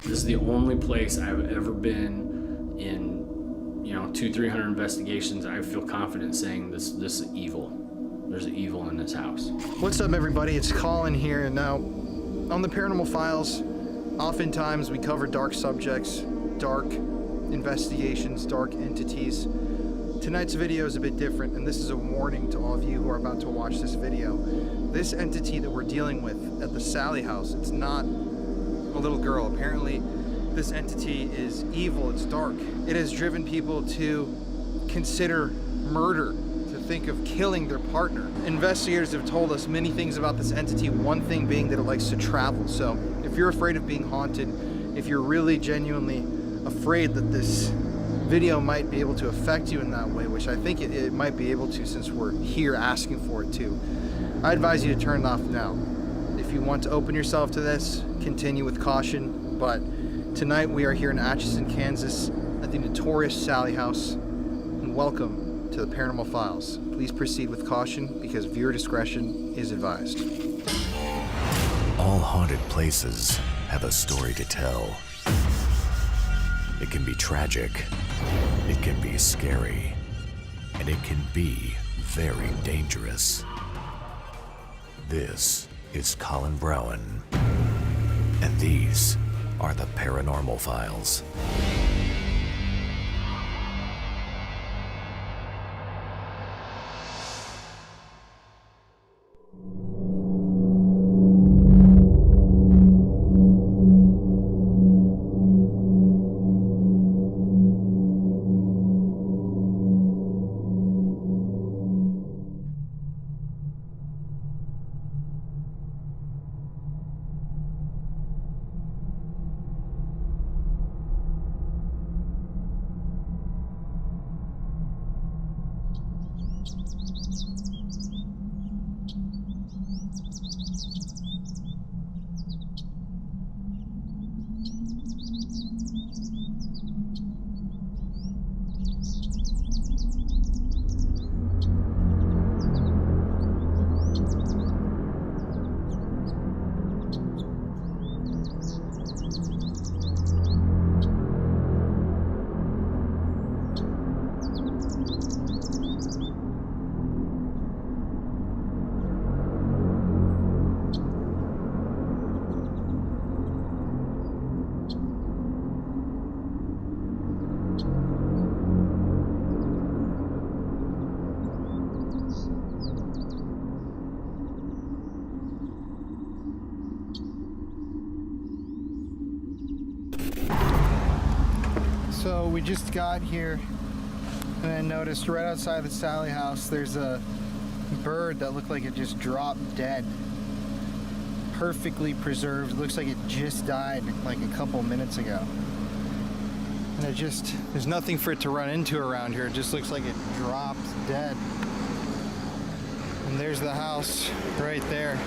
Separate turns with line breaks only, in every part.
This is the only place I've ever been in, 200-300 investigations. I feel confident saying this is evil. There's evil in this house.
What's up, everybody? It's Colin here. Now, on the Paranormal Files, oftentimes we cover dark subjects, dark investigations, dark entities. Tonight's video is a bit different, and this is a warning to all of you who are about to watch this video. This entity that we're dealing with at the Sallie house, it's not a little girl. Apparently, this entity is evil, it's dark. It has driven people to consider murder, to think of killing their partner. Investigators have told us many things about this entity, one thing being that it likes to travel. So if you're afraid of being haunted, if you're really genuinely afraid that this video might be able to affect you in that way, which I think it might be able to since we're here asking for it to, I advise you to turn it off now. If you want to open yourself to this, continue with caution, but tonight we are here in Atchison, Kansas at the notorious Sallie house, and welcome to the Paranormal Files. Please proceed with caution because viewer discretion is advised.
All haunted places have a story to tell. It can be tragic, it can be scary, and it can be very dangerous. This is Colin Browen, and these are the Paranormal Files.
So we just got here and I noticed right outside the Sallie house there's a bird that looked like it just dropped dead. Perfectly preserved. Looks like it just died like a couple minutes ago. And there's nothing for it to run into around here. It just looks like it dropped dead. And there's the house right there.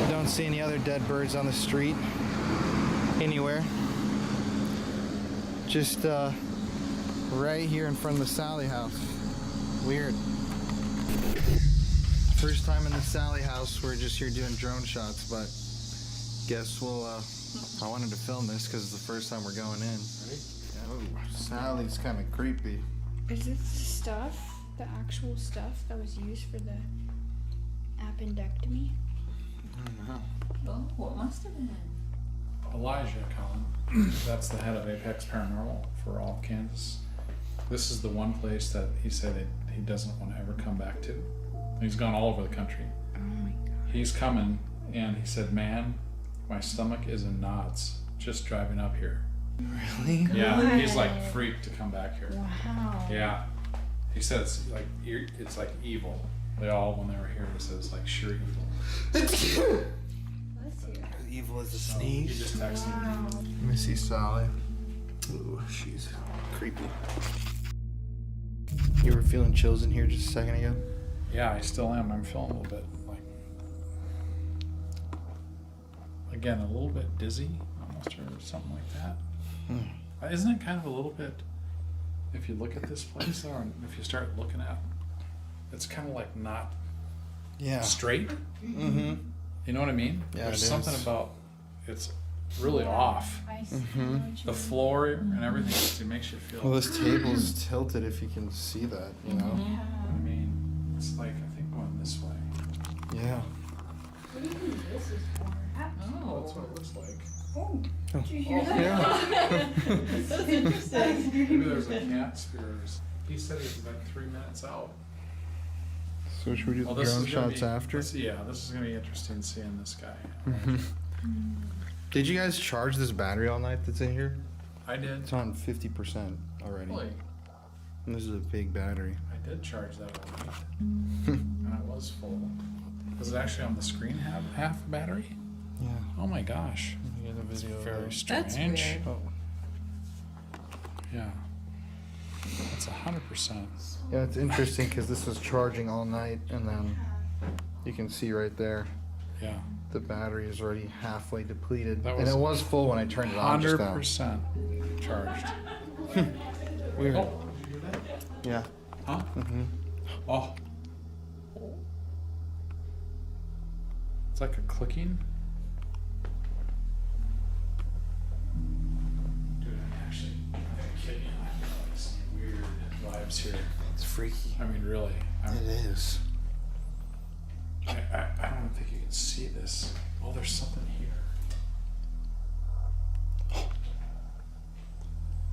Don't see any other dead birds on the street anywhere. Just right here in front of the Sallie house. Weird. First time in the Sallie house. We're just here doing drone shots, but guess we'll I wanted to film this because it's the first time we're going in. Right? Oh, Sallie's kind of creepy.
Is it the stuff, the actual stuff that was used for the appendectomy?
I don't know.
Oh, what must have been?
Elijah, Colin. That's the head of Apex Paranormal for all of Kansas. This is the one place that he said that he doesn't want to ever come back to. He's gone all over the country.
Oh my God.
He's coming, and he said, man, my stomach is in knots just driving up here.
Really?
Yeah, he's like freaked to come back here.
Wow.
Yeah. He said it's like evil. They all, when they were here, he said it's like sheer evil.
Bless you.
Evil as a
So
sneeze.
he just texted me.
Wow.
Let me see Sallie. Ooh, she's creepy. You were feeling chills in here just a second ago?
Yeah, I still am. I'm feeling a little bit like, again, a little bit dizzy almost or something like that. Isn't it kind of a little bit, if you look at this place though, and if you start looking at, it's kind of like not
Yeah.
straight.
Mm-hmm.
You know what I mean?
Yeah,
There's
it
something
is.
about it's really off.
I see
Mm-hmm.
what you
The
mean.
floor and everything, it makes you feel.
Well, this table's tilted if you can see that, you know?
I mean, it's like I think going this way.
Yeah.
What do you think this is for?
Oh, that's what it looks like.
Oh, did you hear
Oh,
that?
yeah.
That's interesting.
Maybe there's a cat spears. He said he's like 3 minutes out.
So should we do
Well,
the
this
drone
is gonna
shots
be,
after?
Yeah, this is gonna be interesting seeing this guy.
Mm-hmm. Did you guys charge this battery all night that's in here?
I did.
It's on 50% already.
Really?
And this is a big battery.
I did charge that all night, and it was full. Was it actually on the screen half battery?
Yeah.
Oh my gosh,
You get a
it's
video of
very
that.
strange.
That's weird.
Oh.
Yeah, that's 100%.
Yeah, it's interesting because this was charging all night, and then you can see right there
Yeah,
the battery is already halfway depleted.
That
And
was
it was full when I turned it on just now.
100% charged.
Weird.
Oh, did you hear that?
Yeah.
Huh?
Mm-hmm.
Oh. It's like a clicking. Dude, I'm actually not kidding. I feel like some weird vibes here.
It's freaky.
I mean, really.
It is.
I don't think you can see this. Oh, there's something here.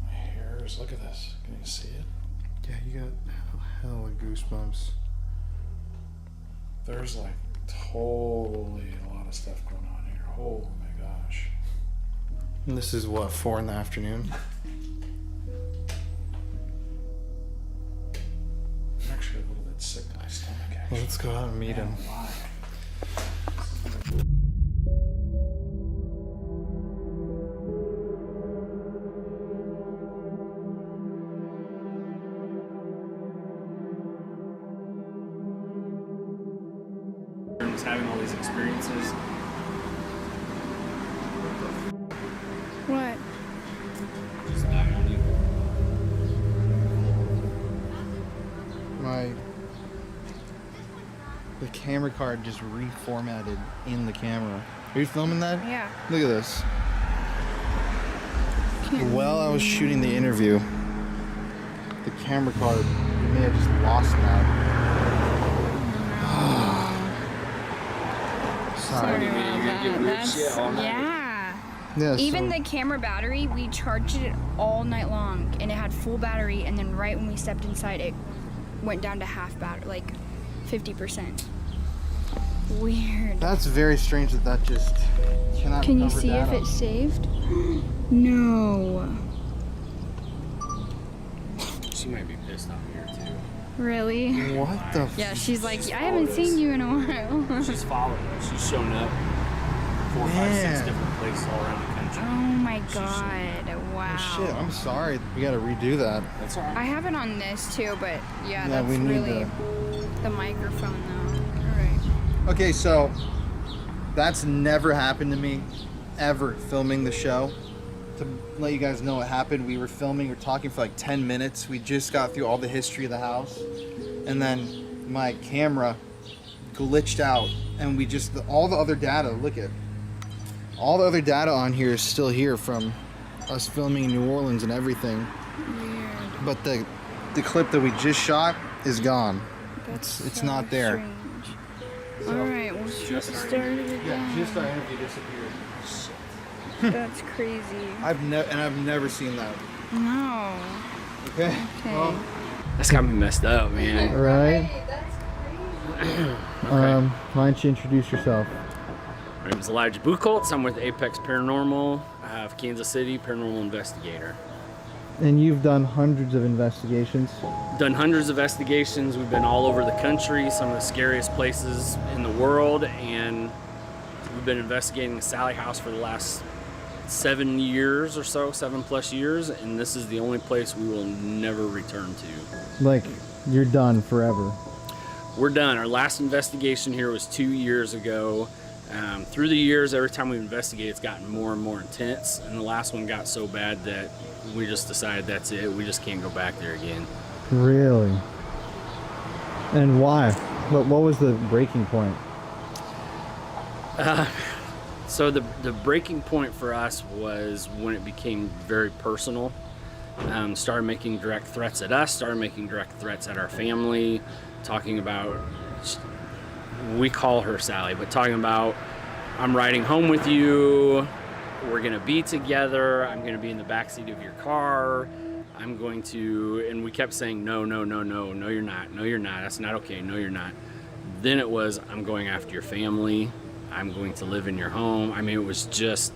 My hairs. Look at this. Can you see it?
Yeah, you got hella goosebumps.
There's like totally a lot of stuff going on here. Oh my gosh.
And this is what, 4 in the afternoon?
I'm actually a little bit sick to my stomach,
Well,
actually.
let's go out and meet him.
Man alive.
Was having all these experiences.
What?
Just back on you.
The camera card just reformatted in the camera. Are you filming that?
Yeah.
Look at this. While I was shooting the interview, the camera card may have just lost that. Sorry.
Yeah.
Yeah,
Even
so-
the camera battery, we charged it all night long, and it had full battery. And then right when we stepped inside, it went down to half battery, like 50%. Weird.
That's very strange that just cannot
Can you
recover
see
data.
if it's saved? No.
She might be pissed off here too.
Really?
What the?
Yeah, she's like, I haven't seen you in a while.
She's following. She's shown up 4, 5, 6
Man.
different places all around the country.
Oh my god! Wow.
Oh, shit, I'm sorry. We gotta redo that.
That's all right.
I have it on this too, but yeah,
Yeah,
that's
we need
really the microphone though. All right.
Okay, so that's never happened to me ever filming the show. To let you guys know what happened, we were filming, we were talking for like 10 minutes. We just got through all the history of the house. And then my camera glitched out and we just, all the other data, look at, all the other data on here is still here from us filming in New Orleans and everything.
Weird.
But the clip that we just shot is gone.
That's
It's
so
not there.
strange. All right, we'll
Just
start it again.
Yeah, just our interview disappeared.
That's crazy.
I've never seen that.
No.
Okay.
Okay.
Well,
That's got me messed up, man.
right. Why don't you introduce yourself?
My name is Elijah Buchholz. I'm with Apex Paranormal of Kansas City, paranormal investigator.
And you've done hundreds of investigations.
Done hundreds of investigations. We've been all over the country, some of the scariest places in the world, and we've been investigating the SALLIE house for the last 7 years or so, 7+ years, and this is the only place we will never return to.
Like, you're done forever.
We're done. Our last investigation here was 2 years ago. Through the years, every time we investigate, it's gotten more and more intense, and the last one got so bad that we just decided that's it. We just can't go back there again.
Really? And why? What was the breaking point?
So the breaking point for us was when it became very personal. Started making direct threats at us, started making direct threats at our family, talking about, we call her Sally, but talking about, I'm riding home with you, we're gonna be together, I'm gonna be in the backseat of your car, I'm going to, and we kept saying, no, you're not, that's not okay, no, you're not. Then it was, I'm going after your family, I'm going to live in your home. I mean, it was just,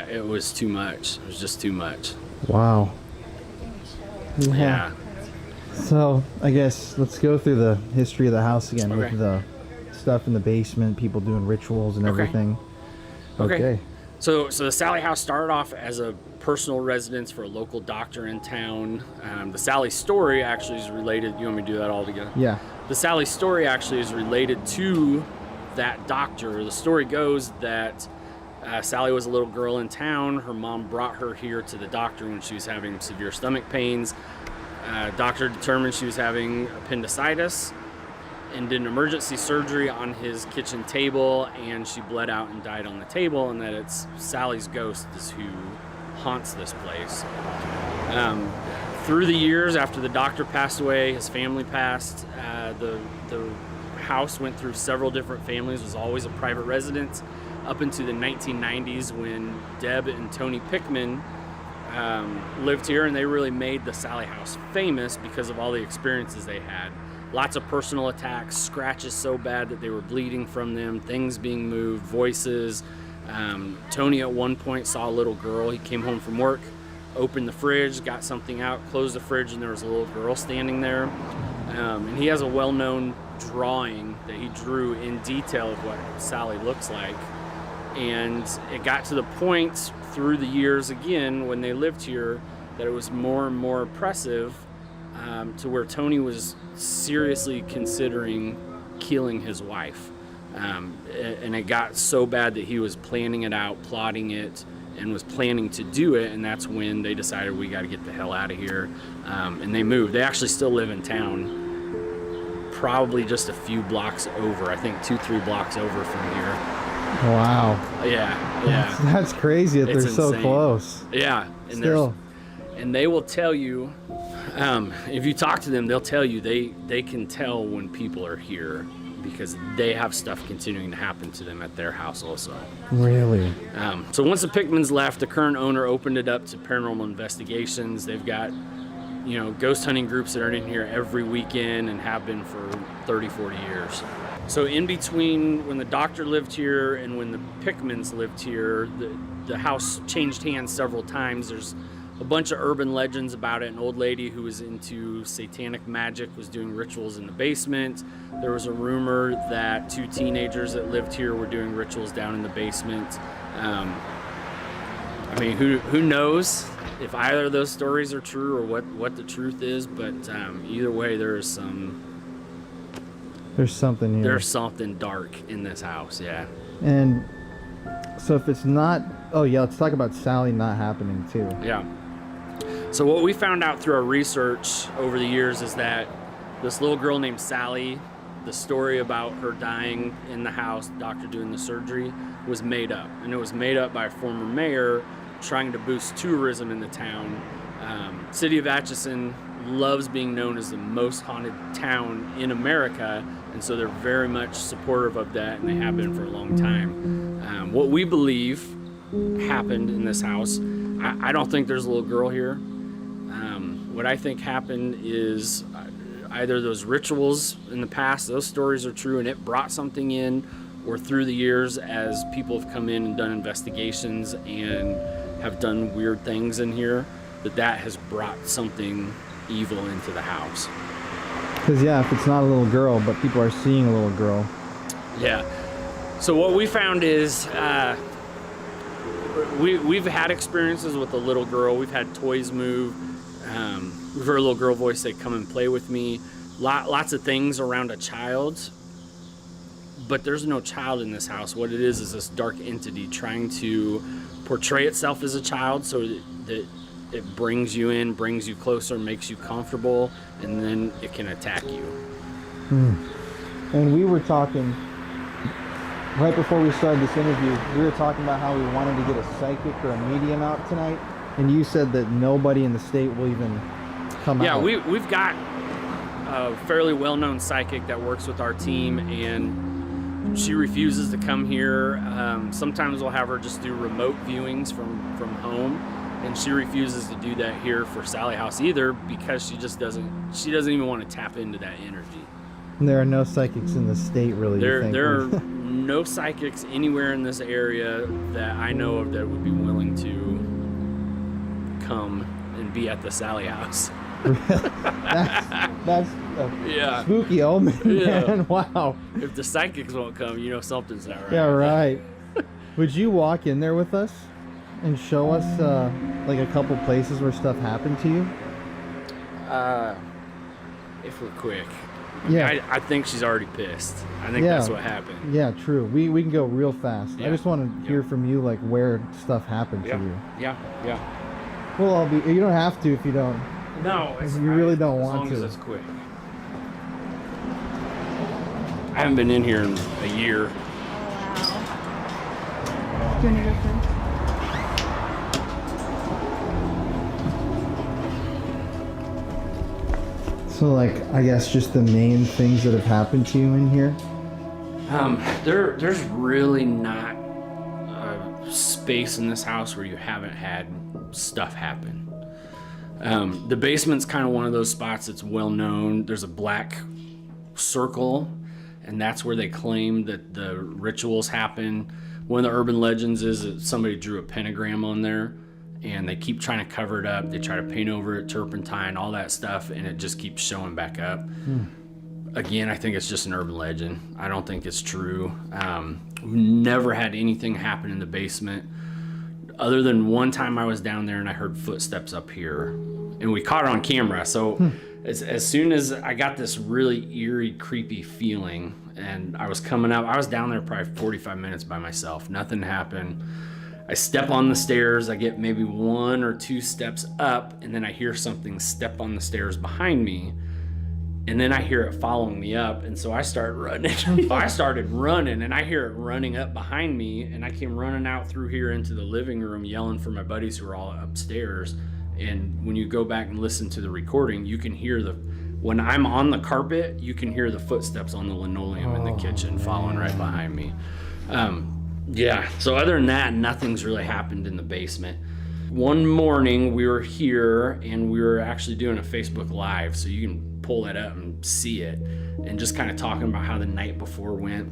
it was too much. It was just too much.
Wow.
Yeah.
So I guess let's go through the history of the house again with the stuff in the basement, people doing rituals and everything. Okay.
So the Sally house started off as a personal residence for a local doctor in town. The Sally story actually is related. You want me to do that all together?
Yeah.
The Sally story actually is related to that doctor. The story goes that Sally was a little girl in town. Her mom brought her here to the doctor when she was having severe stomach pains. Doctor determined she was having appendicitis and did an emergency surgery on his kitchen table, and she bled out and died on the table, and that it's Sally's ghost is who haunts this place. Through the years, after the doctor passed away, his family passed, the house went through several different families. It was always a private residence up into the 1990s when Deb and Tony Pickman lived here, and they really made the Sally house famous because of all the experiences they had. Lots of personal attacks, scratches so bad that they were bleeding from them, things being moved, voices. Tony at one point saw a little girl. He came home from work, opened the fridge, got something out, closed the fridge, and there was a little girl standing there. And he has a well-known drawing that he drew in detail of what Sally looks like. And it got to the point through the years again when they lived here that it was more and more oppressive, to where Tony was seriously considering killing his wife. And it got so bad that he was planning it out, plotting it, and was planning to do it, and that's when they decided we got to get the hell out of here. And they moved. They actually still live in town, probably just a few blocks over, I think 2-3 blocks over from here.
Wow.
Yeah.
That's crazy that
It's
they're so
insane.
close.
Yeah. And
Still.
and they will tell you, if you talk to them, they'll tell you they can tell when people are here because they have stuff continuing to happen to them at their house also.
Really?
So once the Pickmans left, the current owner opened it up to paranormal investigations. They've got, ghost hunting groups that are in here every weekend and have been for 30, 40 years. So in between when the doctor lived here and when the Pickmans lived here, the house changed hands several times. There's a bunch of urban legends about it. An old lady who was into satanic magic was doing rituals in the basement. There was a rumor that 2 teenagers that lived here were doing rituals down in the basement. I mean, who knows if either of those stories are true or what the truth is, but either way, there's something here. There's something dark in this house, yeah.
And so if it's not, let's talk about Sally not happening too.
Yeah. So what we found out through our research over the years is that this little girl named Sally, the story about her dying in the house, the doctor doing the surgery, was made up. And it was made up by a former mayor trying to boost tourism in the town. City of Atchison loves being known as the most haunted town in America, and so they're very much supportive of that, and they have been for a long time. What we believe happened in this house, I don't think there's a little girl here. What I think happened is either those rituals in the past, those stories are true and it brought something in, or through the years as people have come in and done investigations and have done weird things in here, that has brought something evil into the house.
Because if it's not a little girl, but people are seeing a little girl.
Yeah. So what we found is we've had experiences with a little girl. We've had toys move. We've heard a little girl voice say, "Come and play with me." Lots of things around a child, but there's no child in this house. What it is this dark entity trying to portray itself as a child so that it brings you in, brings you closer, makes you comfortable, and then it can attack you.
And we were talking Right before we started this interview, we were talking about how we wanted to get a psychic or a medium out tonight, and you said that nobody in the state will even come out.
Yeah, we've got a fairly well-known psychic that works with our team, and she refuses to come here. Sometimes we'll have her just do remote viewings from home, and she refuses to do that here for Sallie House either, because she doesn't even want to tap into that energy.
There are no psychics in the state, really.
There are no psychics anywhere in this area that I know of that would be willing to come and be at the Sallie House.
That's a spooky omen, man. Wow.
If the psychics won't come, you know something's not right.
Yeah, right. Would you walk in there with us and show us like a couple places where stuff happened to you?
If we're quick.
Yeah.
I think she's already pissed. I think that's what happened.
Yeah, true. We can go real fast.
Yeah.
I just want to hear from you, like, where stuff happened to you.
Yeah.
Well, you don't have to if you don't.
No,
You really don't want
as long
to.
as it's quick. I haven't been in here in a year.
Wow. Do you want to go first?
So, like, I guess just the main things that have happened to you in here?
There's really not a space in this house where you haven't had stuff happen. The basement's kind of one of those spots that's well known. There's a black circle, and that's where they claim that the rituals happen. One of the urban legends is that somebody drew a pentagram on there, and they keep trying to cover it up. They try to paint over it, turpentine, all that stuff, and it just keeps showing back up. Again, I think it's just an urban legend. I don't think it's true. We've never had anything happen in the basement, other than one time I was down there and I heard footsteps up here, and we caught it on camera. So as soon as I got this really eerie, creepy feeling, and I was coming up, I was down there probably 45 minutes by myself. Nothing happened. I step on the stairs, I get maybe 1 or 2 steps up, and then I hear something step on the stairs behind me, and then I hear it following me up, and so I start running. I started running, and I hear it running up behind me, and I came running out through here into the living room yelling for my buddies who are all upstairs. And when you go back and listen to the recording, you can hear when I'm on the carpet, you can hear the footsteps on the linoleum in the kitchen following right behind me. Yeah, so other than that, nothing's really happened in the basement. One morning we were here and we were actually doing a Facebook Live, so you can pull that up and see it, and just kind of talking about how the night before went.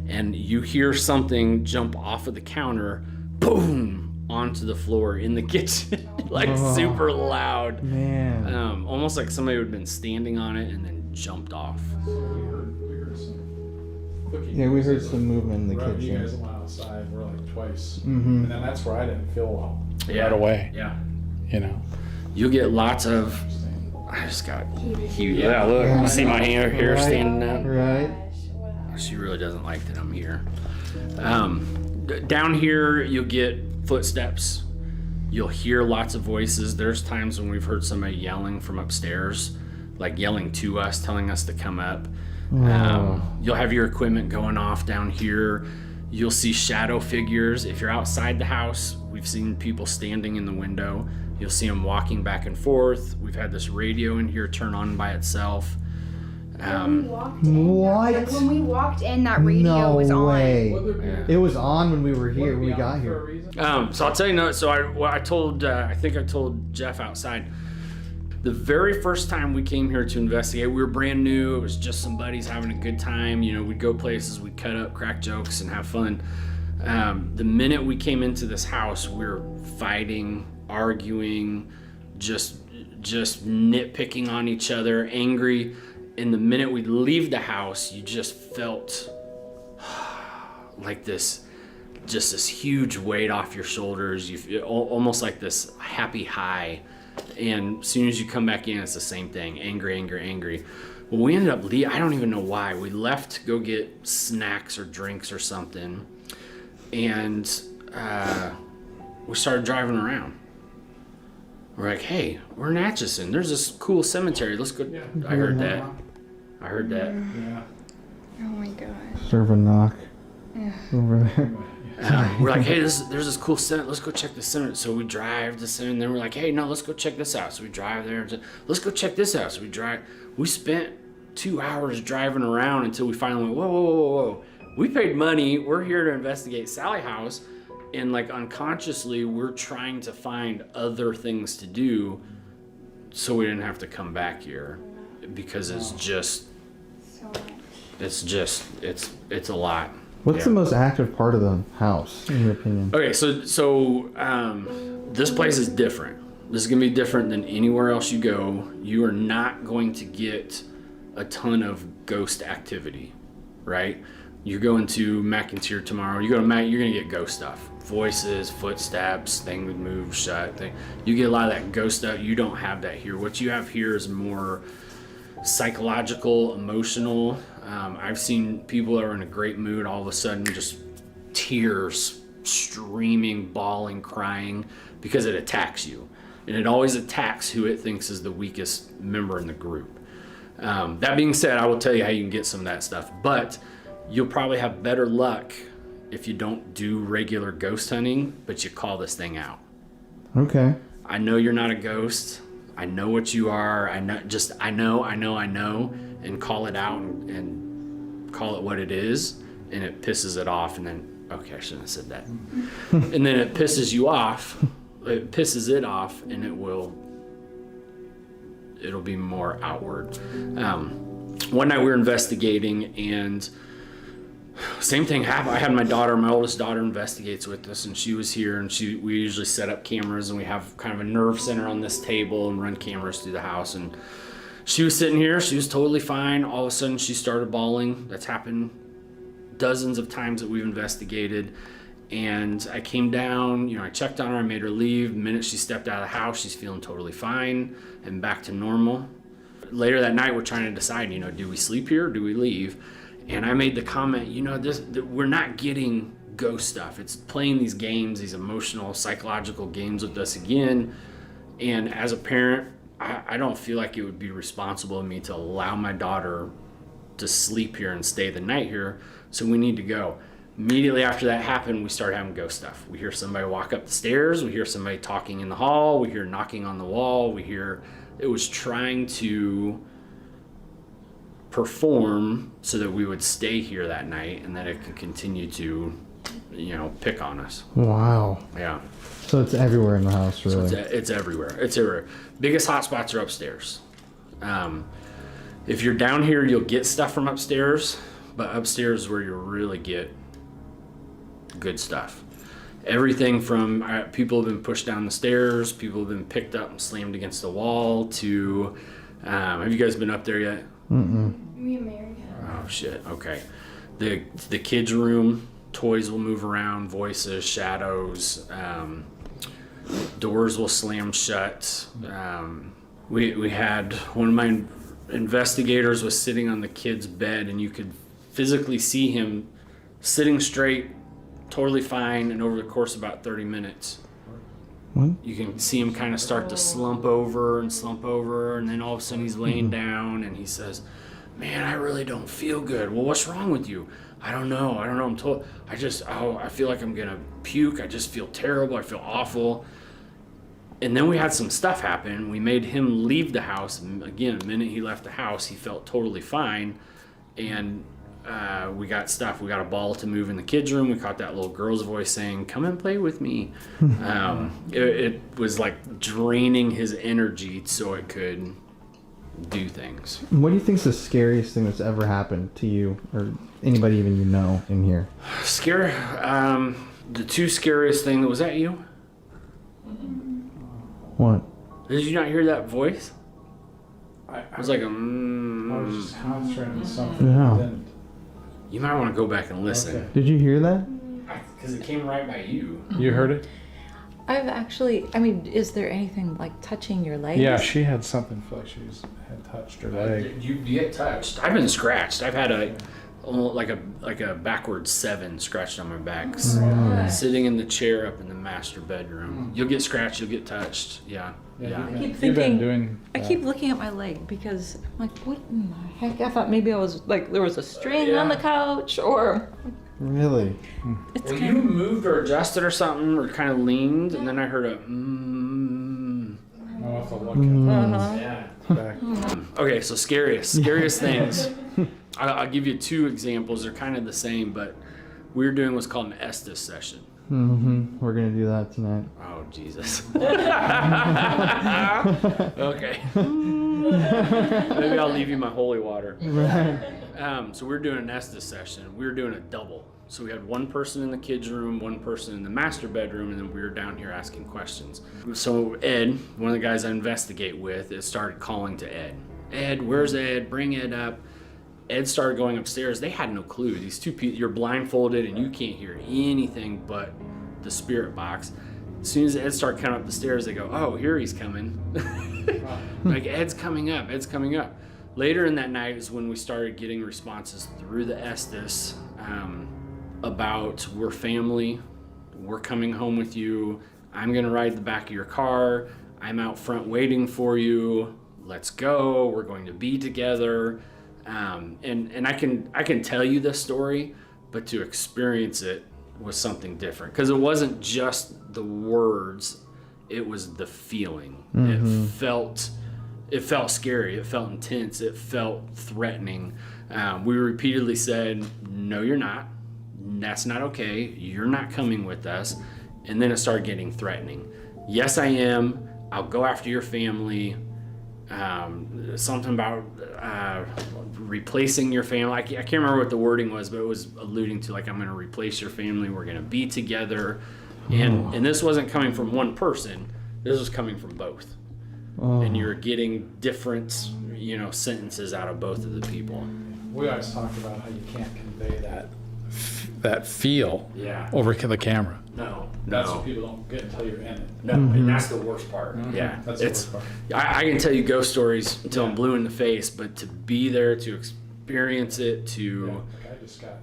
And you hear something jump off of the counter, boom, onto the floor in the kitchen, like super loud.
Man.
Almost like somebody would have been standing on it and then jumped off.
We heard some cooking.
Yeah, we heard some movement in the kitchen.
You guys went outside, we're like twice.
Mm-hmm.
And then that's where I didn't feel well.
Yeah.
Right away.
Yeah.
You know.
You'll get lots of. I just got huge. Yeah, look. You see my hair standing up?
Right.
She really doesn't like that I'm here. Down here, you'll get footsteps. You'll hear lots of voices. There's times when we've heard somebody yelling from upstairs, like yelling to us, telling us to come up. You'll have your equipment going off down here. You'll see shadow figures. If you're outside the house, we've seen people standing in the window. You'll see them walking back and forth. We've had this radio in here turn on by itself.
What?
When we walked in, that radio was on.
Way.
Yeah.
It was on when we were here, when we got here.
So I'll tell you, I told Jeff outside, the very first time we came here to investigate, we were brand new. It was just some buddies having a good time. You know, we'd go places, we'd cut up, crack jokes, and have fun. The minute we came into this house, we were fighting, arguing, just nitpicking on each other, angry. And the minute we'd leave the house, you just felt like this huge weight off your shoulders. You feel almost like this happy high. And as soon as you come back in, it's the same thing. Angry. Well, we ended up I don't even know why. We left to go get snacks or drinks or something. And we started driving around. We're like, hey, we're in Atchison. There's this cool cemetery. Let's go. Yeah. I heard that.
Yeah.
Oh my gosh.
Serve a knock. over there.
We're like, hey, there's this cool center. Let's go check the center. So we drive to center, and then we're like, hey, no, let's go check this out. So we drive there. Let's go check this out. So we drive. We spent 2 hours driving around until we finally went, whoa, whoa, whoa, whoa, whoa. We paid money. We're here to investigate Sallie House. And like unconsciously, we're trying to find other things to do so we didn't have to come back here, because it's just, it's a lot.
What's the most active part of the house, in your opinion?
Okay, so this place is different. This is gonna be different than anywhere else you go. You are not going to get a ton of ghost activity, right? You're going to McIntyre tomorrow. You go to Mac, you're gonna get ghost stuff. Voices, footsteps, thing would move shut. You get a lot of that ghost stuff. You don't have that here. What you have here is more psychological, emotional. I've seen people that are in a great mood, all of a sudden just tears streaming, bawling, crying, because it attacks you. And it always attacks who it thinks is the weakest member in the group. That being said, I will tell you how you can get some of that stuff, but you'll probably have better luck if you don't do regular ghost hunting, but you call this thing out.
Okay.
I know you're not a ghost. I know what you are. I know, and call it out and call it what it is, and it pisses it off. And then, okay, I shouldn't have said that. And then it pisses you off. It pisses it off, and it'll be more outward. One night we were investigating, and same thing happened. I had my oldest daughter investigates with us, and she was here, and we usually set up cameras, and we have kind of a nerve center on this table and run cameras through the house. And she was sitting here, she was totally fine. All of a sudden she started bawling. That's happened dozens of times that we've investigated. And I came down, I checked on her, I made her leave. The minute she stepped out of the house, she's feeling totally fine and back to normal. Later that night, we're trying to decide, do we sleep here or do we leave? And I made the comment, we're not getting ghost stuff. It's playing these games, these emotional, psychological games with us again. And as a parent, I don't feel like it would be responsible of me to allow my daughter to sleep here and stay the night here. So we need to go. Immediately after that happened, we started having ghost stuff. We hear somebody walk up the stairs. We hear somebody talking in the hall. We hear knocking on the wall. It was trying to perform so that we would stay here that night and that it could continue to, pick on us.
Wow.
Yeah.
So it's everywhere in the house, really.
So it's everywhere. It's everywhere. Biggest hot spots are upstairs. If you're down here, you'll get stuff from upstairs, but upstairs is where you really get good stuff. Everything from people have been pushed down the stairs, people have been picked up and slammed against the wall, to have you guys been up there yet?
Me and Mary.
Oh shit. Okay. The kids' room, toys will move around, voices, shadows, doors will slam shut. We had one of my investigators was sitting on the kid's bed, and you could physically see him sitting straight, totally fine, and over the course of about 30 minutes, you can see him kind of start to slump over, and then all of a sudden he's laying down, and he says, "Man, I really don't feel good." "Well, what's wrong with you?" I don't know. I'm told, I feel like I'm gonna puke. I just feel terrible. I feel awful. And then we had some stuff happen. We made him leave the house. And again, the minute he left the house, he felt totally fine. And we got stuff. We got a ball to move in the kids' room. We caught that little girl's voice saying, "Come and play with me." It was like draining his energy so it could do things.
What do you think's the scariest thing that's ever happened to you or anybody even in here?
Scary. The two scariest thing. Was that you?
What?
Did you not hear that voice?
I
It was like
was
a.
just concentrating on something.
Yeah.
I didn't.
You might want to go back and listen.
Okay.
Did you hear that?
Because it came right by you.
You heard it?
I've actually, is there anything like touching your legs?
Yeah, she had something feel like she had touched her leg.
You get touched. I've been scratched. I've had almost like a backwards 7 scratched on my back. Sitting in the chair up in the master bedroom. You'll get scratched. You'll get touched. Yeah.
I keep
You've been
thinking,
doing
I keep looking at my leg because I'm like, what in the heck? I thought maybe I was like, there was a string on the couch or.
Really?
It's
Well,
kind
you
of.
moved or adjusted or something, or kind of leaned, and then I heard a
I'll have to look at
Yeah.
back.
Okay, so scariest things. I'll give you two examples. They're kind of the same, but we were doing what's called an Estes session.
Mm-hmm. We're gonna do that tonight.
Oh, Jesus. Okay. Maybe I'll leave you my holy water. So we were doing an Estes session. We were doing a double. So we had one person in the kids' room, one person in the master bedroom, and then we were down here asking questions. So Ed, one of the guys I investigate with, it started calling to Ed. Ed, where's Ed? Bring Ed up. Ed started going upstairs. They had no clue. These two people, you're blindfolded and you can't hear anything but the spirit box. As soon as Ed started coming up the stairs, they go, oh, here he's coming. Like, Ed's coming up, Ed's coming up. Later in that night is when we started getting responses through the Estes about, we're family, we're coming home with you, I'm gonna ride the back of your car, I'm out front waiting for you, let's go, we're going to be together. And I can tell you this story, but to experience it was something different, because it wasn't just the words, it was the feeling. It felt scary, it felt intense, it felt threatening. We repeatedly said, no, you're not, that's not okay, you're not coming with us. And then it started getting threatening. Yes, I am, I'll go after your family. Something about replacing your family. I can't remember what the wording was, but it was alluding to, like, I'm going to replace your family. We're going to be together. And this wasn't coming from one person. This was coming from both. And you're getting different, sentences out of both of the people.
We always talk about how you can't convey that feel over the camera.
No.
That's what people don't get until you're in it.
No, and that's the worst part. Yeah,
That's the worst part.
I can tell you ghost stories until I'm blue in the face, but to be there, to experience it, to...
Like I just got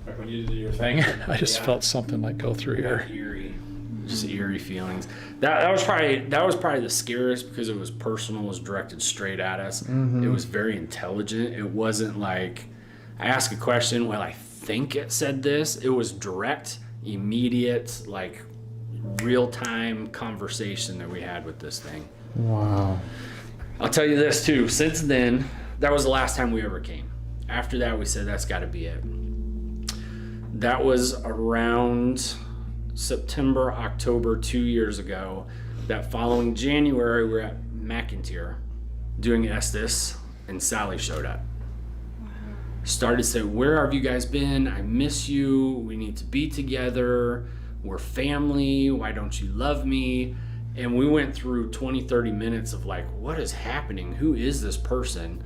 like when you did your thing, I just felt something like go through here.
Eerie feelings. That was probably the scariest, because it was personal, it was directed straight at us. It was very intelligent. It wasn't like I asked a question, well, I think it said this. It was direct, immediate, like real-time conversation that we had with this thing.
Wow.
I'll tell you this too, since then, that was the last time we ever came. After that, we said that's got to be it. That was around September, October 2 years ago. That following January, we were at McIntyre doing Estes, and Sally showed up. Started saying, where have you guys been? I miss you. We need to be together. We're family. Why don't you love me? And we went through 20-30 minutes of like, what is happening? Who is this person?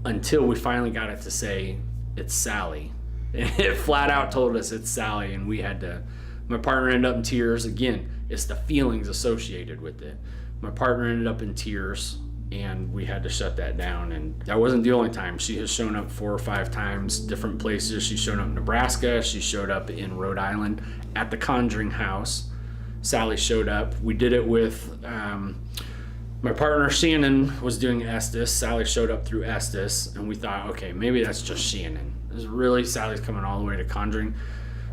Until we finally got it to say, it's Sally. And it flat out told us it's Sally, and we had to, my partner ended up in tears. Again, it's the feelings associated with it. My partner ended up in tears, and we had to shut that down. And that wasn't the only time. She has shown up 4 or 5 times, different places. She showed up in Nebraska. She showed up in Rhode Island at the Conjuring House. Sally showed up. We did it with my partner Shannon was doing Estes. Sally showed up through Estes, and we thought, okay, maybe that's just Shannon. This is really Sally's coming all the way to Conjuring.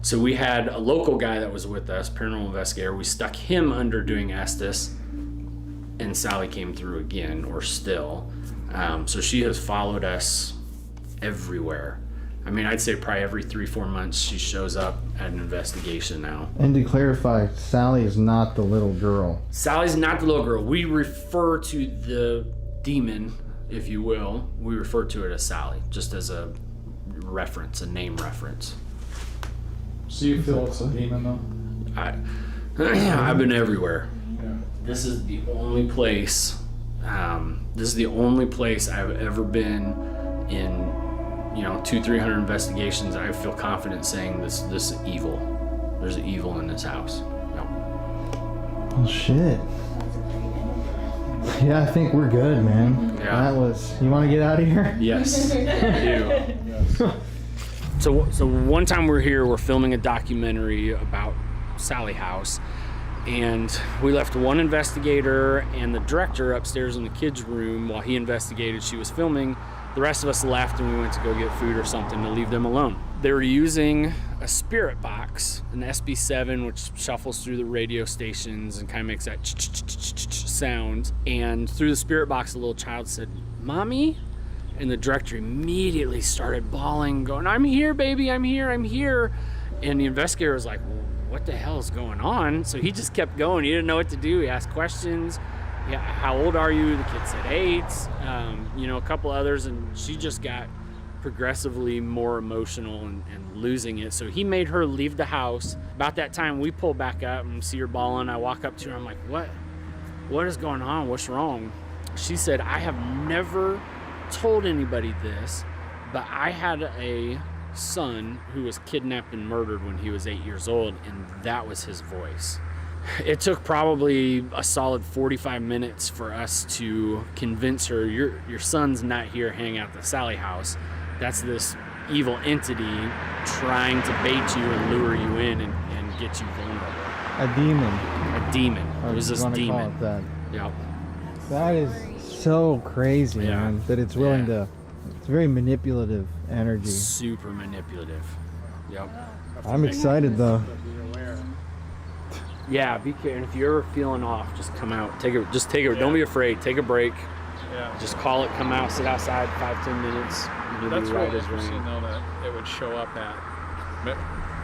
So we had a local guy that was with us, paranormal investigator. We stuck him under doing Estes, and Sally came through again, or still. So she has followed us everywhere. I mean, I'd say probably every 3-4 months she shows up at an investigation now.
And to clarify, Sally is not the little girl.
Sally's not the little girl. We refer to the demon, if you will, we refer to it as Sally, just as a reference, a name reference.
So you feel it's a demon though?
I've been everywhere.
Yeah.
This is the only place I've ever been in, 200-300 investigations. I feel confident saying this is evil. There's evil in this house. No.
Oh shit. Yeah, I think we're good, man.
Yeah.
You want to get out of here?
Yes, I do. So one time we're here, we're filming a documentary about SALLIE HOUSE, and we left one investigator and the director upstairs in the kids' room while he investigated. She was filming, The rest of us left and we went to go get food or something to leave them alone. They were using a spirit box, an SB7, which shuffles through the radio stations and kind of makes that sound. And through the spirit box, a little child said, "Mommy?" And the director immediately started bawling, going, "I'm here, baby, I'm here, I'm here." And the investigator was like, "Well, what the hell is going on?" So he just kept going. He didn't know what to do. He asked questions. "Yeah, how old are you?" The kid said 8. A couple others, and she just got progressively more emotional and losing it. So he made her leave the house. About that time, we pull back up and see her bawling. I walk up to her. I'm like, what is going on? What's wrong? She said, "I have never told anybody this, but I had a son who was kidnapped and murdered when he was 8 years old, and that was his voice." It took probably a solid 45 minutes for us to convince her, your son's not here hanging out at the Sallie house. That's this evil entity trying to bait you and lure you in and get you vulnerable.
A demon.
A demon. It was this
Call
demon.
it that.
Yep.
That is so crazy,
Yeah.
man. That it's willing to. It's very manipulative energy.
Super manipulative. Yep.
I'm excited though.
Yeah, be careful. And if you're ever feeling off, just come out. Take it. Don't be afraid. Take a break.
Yeah.
Just call it. Come out. Sit outside 5-10 minutes. And you'll
That's
be right
really
as rain.
interesting, though, that it would show up at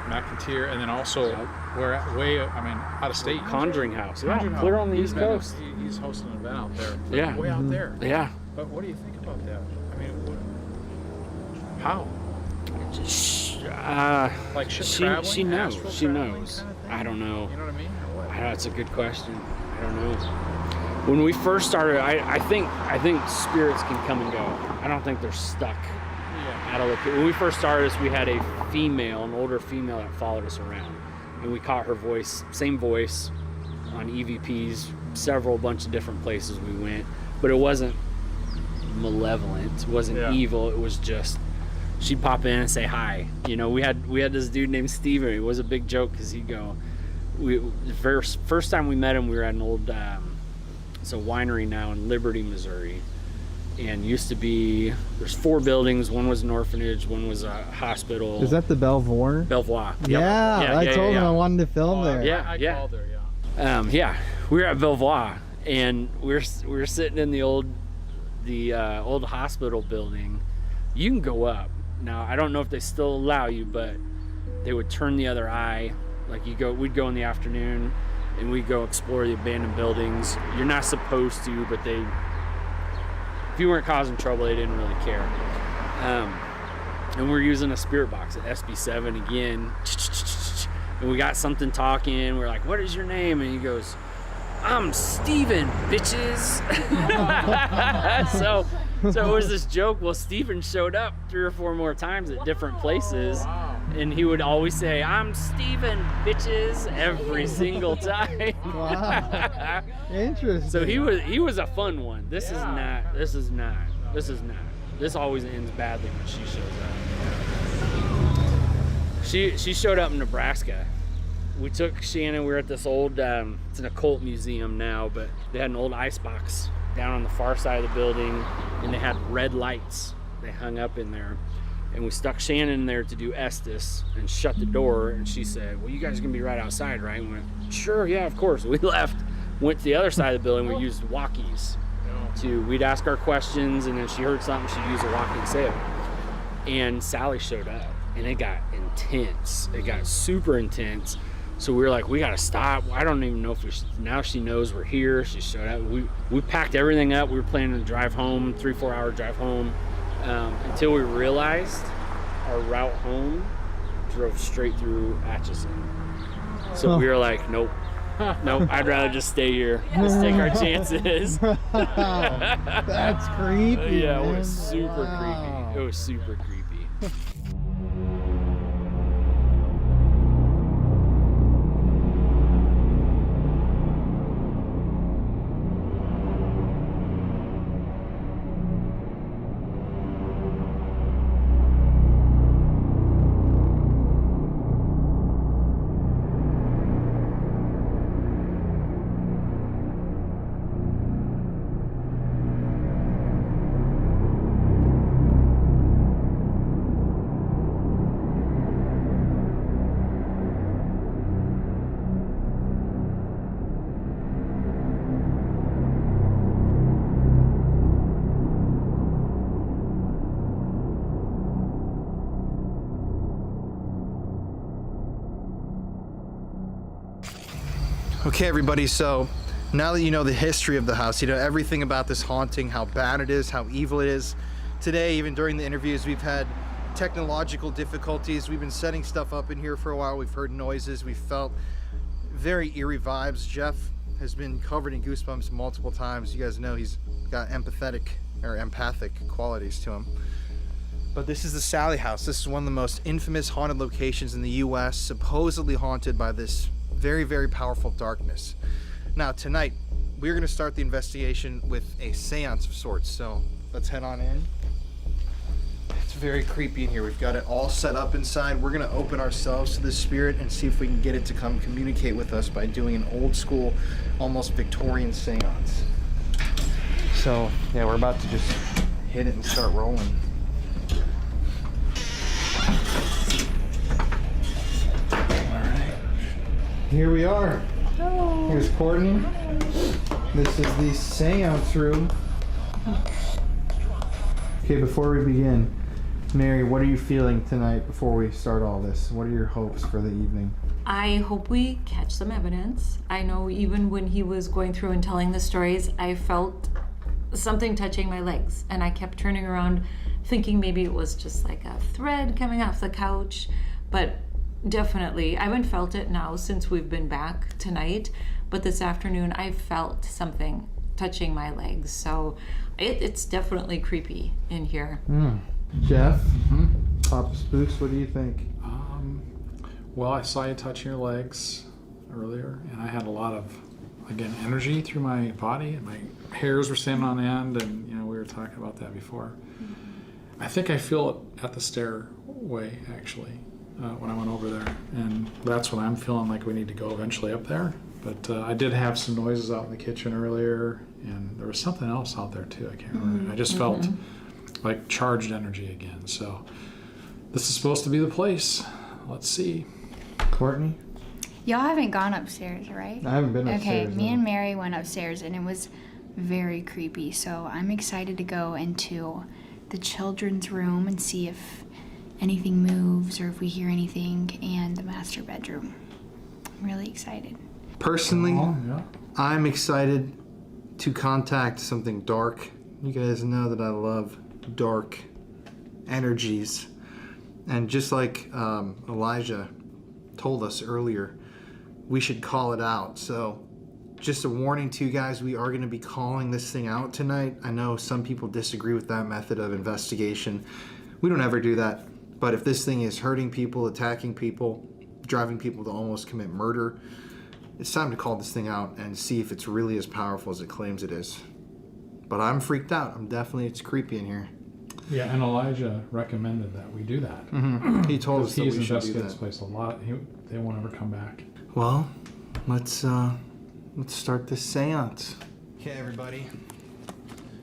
McIntyre, and then also out of state.
Conjuring House. Yeah,
Conjuring
clear
House.
on the East Coast.
He's hosting an event out there.
Yeah.
Way out there.
Yeah.
But what do you think about that? I mean, how? Like ship traveling?
She knows.
Astral
She
traveling
knows.
kind of thing?
I don't know.
You know what I mean? Or what?
That's a good question. I don't know. When we first started, I think spirits can come and go. I don't think they're stuck.
Yeah.
When we first started this, we had a female, an older female that followed us around, and we caught her voice, same voice, on EVPs, bunch of different places we went, but it wasn't malevolent, it wasn't evil. It was just she'd pop in and say hi. We had this dude named Steven. It was a big joke because he'd go. The first time we met him, we were at an old, it's a winery now in Liberty, Missouri. And used to be, there's 4 buildings. One was an orphanage, one was a hospital.
Is that the Belvoir?
Belvoir. Yep.
Yeah, I told him I wanted to film there.
Yeah,
I called her,
we were at Belvoir, and we were sitting in the old hospital building. You can go up. Now, I don't know if they still allow you, but they would turn the other eye. Like we'd go in the afternoon, and we'd go explore the abandoned buildings. You're not supposed to, but if you weren't causing trouble, they didn't really care. And we're using a spirit box at SB7 again. And we got something talking. We're like, "What is your name?" And he goes, "I'm Steven, bitches." So it was this joke. Well, Steven showed up 3 or 4 more times at different places.
Wow.
And he would always say, "I'm Steven, bitches," every single time.
Wow. Interesting.
So he was a fun one. This is not. This always ends badly when she shows up. She showed up in Nebraska. We took Shannon. We were at this old. It's an occult museum now, but they had an old ice box down on the far side of the building, and they had red lights. They hung up in there. And we stuck Shannon in there to do Estes and shut the door. And she said, "Well, you guys are going to be right outside, right?" And we went, "Sure, yeah, of course." We left, went to the other side of the building. We used walkies. We'd ask our questions, and then she heard something, she'd use a walkie and say it. And Sally showed up, and it got intense. It got super intense. So we were like, we got to stop. I don't even know if now she knows we're here. She showed up. We packed everything up. We were planning to drive home, 3-4 hour drive home. Until we realized our route home drove straight through Atchison. So we were like, nope, I'd rather just stay here. Let's take our chances.
That's creepy.
Yeah, it
man.
was super
Wow.
creepy. It was super creepy.
Okay, everybody, so now that you know the history of the house, you know everything about this haunting, how bad it is, how evil it is. Today, even during the interviews, we've had technological difficulties. We've been setting stuff up in here for a while. We've heard noises. We've felt very eerie vibes. Jeff has been covered in goosebumps multiple times. You guys know he's got empathic qualities to him. But this is the SALLIE house. This is one of the most infamous haunted locations in the US, supposedly haunted by this very, very powerful darkness. Now tonight, we're gonna start the investigation with a seance of sorts. So let's head on in. It's very creepy in here. We've got it all set up inside. We're gonna open ourselves to this spirit and see if we can get it to come communicate with us by doing an old school, almost Victorian seance. So yeah, we're about to just hit it and start rolling. Here we are.
Oh.
Here's Courtney. This is the seance room. Okay, before we begin, Mary, what are you feeling tonight before we start all this? What are your hopes for the evening?
I hope we catch some evidence. I know even when he was going through and telling the stories, I felt something touching my legs, and I kept turning around thinking maybe it was just like a thread coming off the couch, but definitely, I haven't felt it now since we've been back tonight, but this afternoon I felt something touching my legs, so it's definitely creepy in here.
Jeff, Papa Spooks, what do you think?
Well, I saw you touching your legs earlier, and I had a lot of, again, energy through my body, and my hairs were standing on end, and we were talking about that before. I think I feel it at the stairway, actually. When I went over there, and that's what I'm feeling like we need to go eventually up there. But I did have some noises out in the kitchen earlier, and there was something else out there too. I can't remember. I just felt like charged energy again. So this is supposed to be the place. Let's see.
Courtney?
Y'all haven't gone upstairs, right?
I haven't been
Okay,
upstairs.
me and Mary went upstairs and it was very creepy. So I'm excited to go into the children's room and see if anything moves or if we hear anything, and the master bedroom. I'm really excited.
Personally,
Yeah.
I'm excited to contact something dark. You guys know that I love dark energies. And just like Elijah told us earlier, we should call it out. So just a warning to you guys, we are going to be calling this thing out tonight. I know some people disagree with that method of investigation. We don't ever do that. But if this thing is hurting people, attacking people, driving people to almost commit murder, it's time to call this thing out and see if it's really as powerful as it claims it is. But I'm freaked out. It's creepy in here.
Yeah, and Elijah recommended that we do that.
He told us that
He's
we should do
investigated this
that.
place a lot. They won't ever come back.
Well, let's start this seance. Okay, everybody.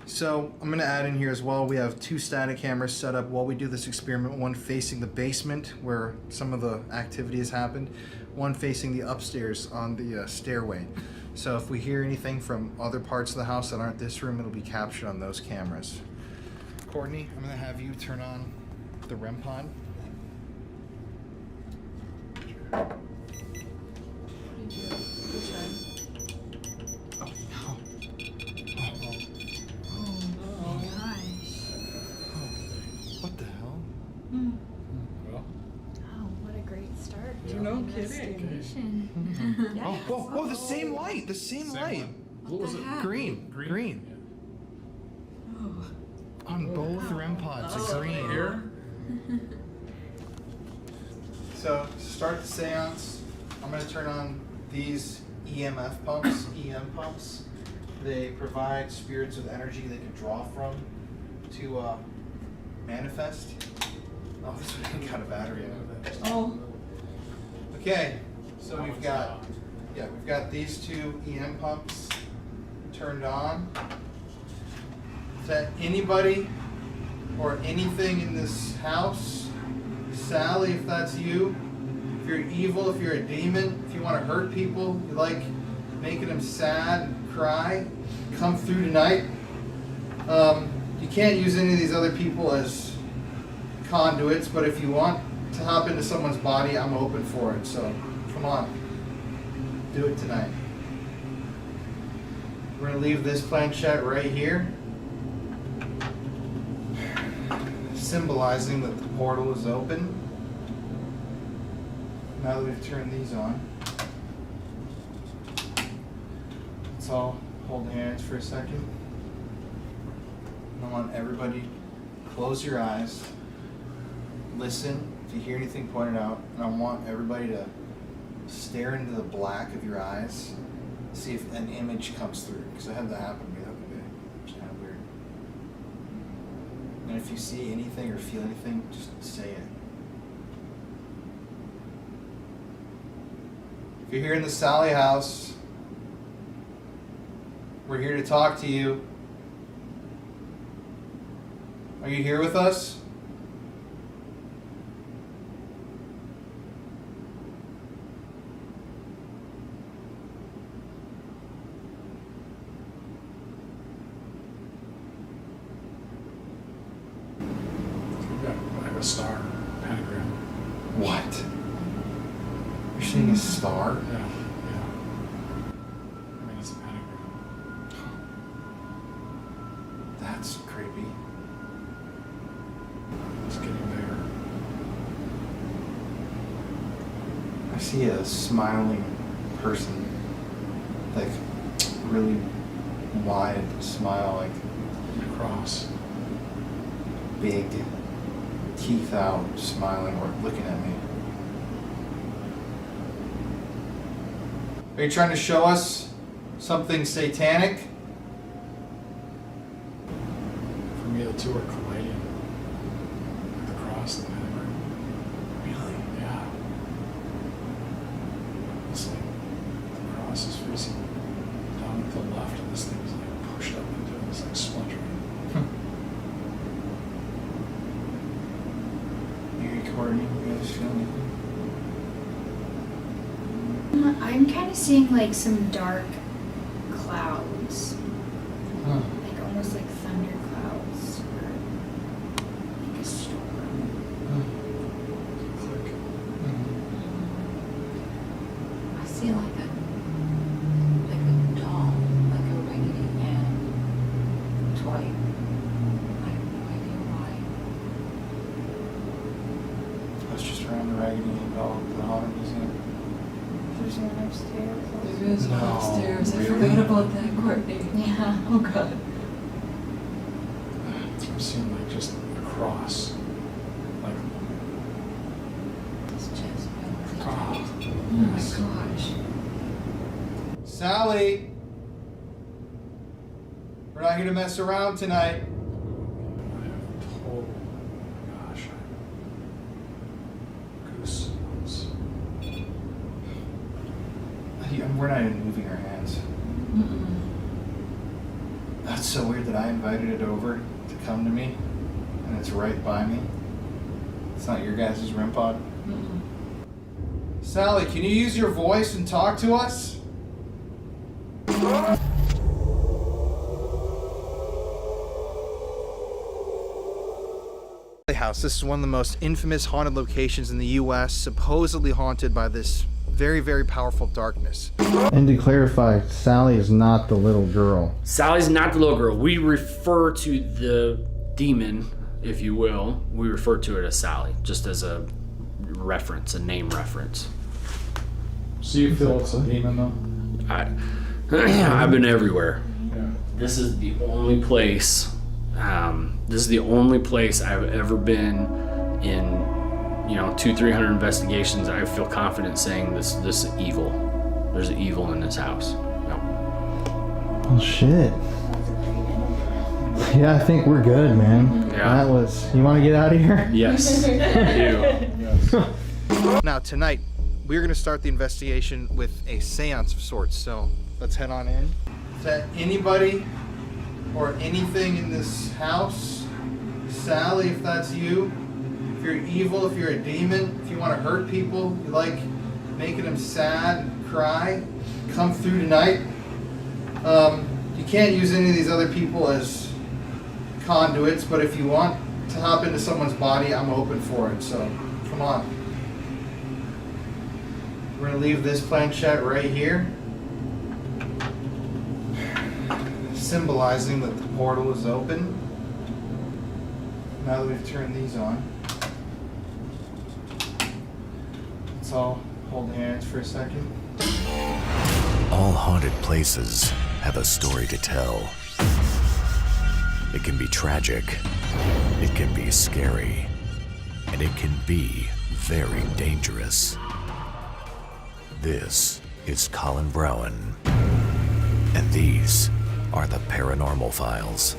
So I'm gonna add in here as well, we have 2 static cameras set up while we do this experiment, one facing the basement where some of the activity has happened, one facing the upstairs on the stairway. So if we hear anything from other parts of the house that aren't this room, it'll be captured on those cameras. Courtney, I'm gonna have you turn on the REM pod. What the hell?
Well,
Oh, what a great start.
No kidding.
Oh, the same light, light.
what was it?
Green. On both REM pods, it's green.
Here?
So, to start the seance, I'm going to turn on these EMF pumps, EM pumps. They provide spirits with energy they can draw from to manifest. Oh, this one got a battery in it.
Oh.
Okay, so we've got these 2 EM pumps turned on. To anybody or anything in this house, Sally, if that's you, if you're evil, if you're a demon, if you want to hurt people, you like making them sad and cry, come through tonight. You can't use any of these other people as conduits, but if you want to hop into someone's body, I'm open for it. So come on, do it tonight. We're gonna leave this planchette right here, symbolizing that the portal is open. Now that we've turned these on, let's all hold hands for a second. I want everybody to close your eyes, listen. If you hear anything, point it out. And I want everybody to stare into the black of your eyes, see if an image comes through. Because I had that happen to me the other day. It's kind of weird. And if you see anything or feel anything, just say it. If you're here in the Sally house, we're here to talk to you. Are you here with us?
I have a star, pentagram.
What? You're seeing a star?
Yeah, yeah. I mean, it's a pentagram.
That's creepy.
It's getting bigger.
I see a smiling person, like really wide smile, like
Cross.
big, teeth out, smiling or looking at me. Are you trying to show us something satanic?
For me, the two are colliding. Like the cross and the pentagram.
Really?
Yeah. It's like the cross is facing down to the left, and this thing is like pushed up into this like splintering.
You recording? You guys feel anything?
I'm kind of seeing like some dark clouds,
Huh.
like almost like thunder clouds, or like a storm.
Click.
I see like a doll, like a Raggedy Ann toy. I have no idea why.
I was just around the Raggedy Ann doll at the Haunted Museum.
There's one upstairs.
There is one
No,
upstairs. I
really?
forgot about that, Courtney.
Yeah.
Oh God.
I'm seeing like just a cross. Like,
It's just really
oh,
Oh my gosh.
Sally! We're not here to mess around tonight.
I have total, gosh, goosebumps.
We're not even moving our hands.
Mm-mm.
That's so weird that I invited it over to come to me, and it's right by me. It's not your guys' REM pod.
Mm-mm.
Sally, can you use your voice and talk to us? House. This is one of the most infamous haunted locations in the U.S., supposedly haunted by this very, very powerful darkness.
And to clarify, Sally is not the little girl.
Sally's not the little girl. We refer to the demon, if you will. We refer to it as Sally, just as a reference, a name reference.
So you feel it's a demon though?
I've been everywhere.
Yeah.
This is the only place. This is the only place I've ever been in. 200-300 investigations. I feel confident saying this is evil. There's evil in this house. No.
Oh shit. Yeah, I think we're good, man.
Yeah.
That was. You want to get out of here?
Yes. I do.
Now, tonight, we're going to start the investigation with a seance of sorts, so let's head on in. Is that anybody or anything in this house? Sally, if that's you, if you're evil, if you're a demon, if you want to hurt people, you like making them sad and cry, come through tonight. You can't use any of these other people as conduits, but if you want to hop into someone's body, I'm open for it, so come on. We're going to leave this planchette right here, symbolizing that the portal is open. Now that we've turned these on, let's all hold hands for a second.
All haunted places have a story to tell. It can be tragic, it can be scary, and it can be very dangerous. This is Colin Browen, and these are the Paranormal Files.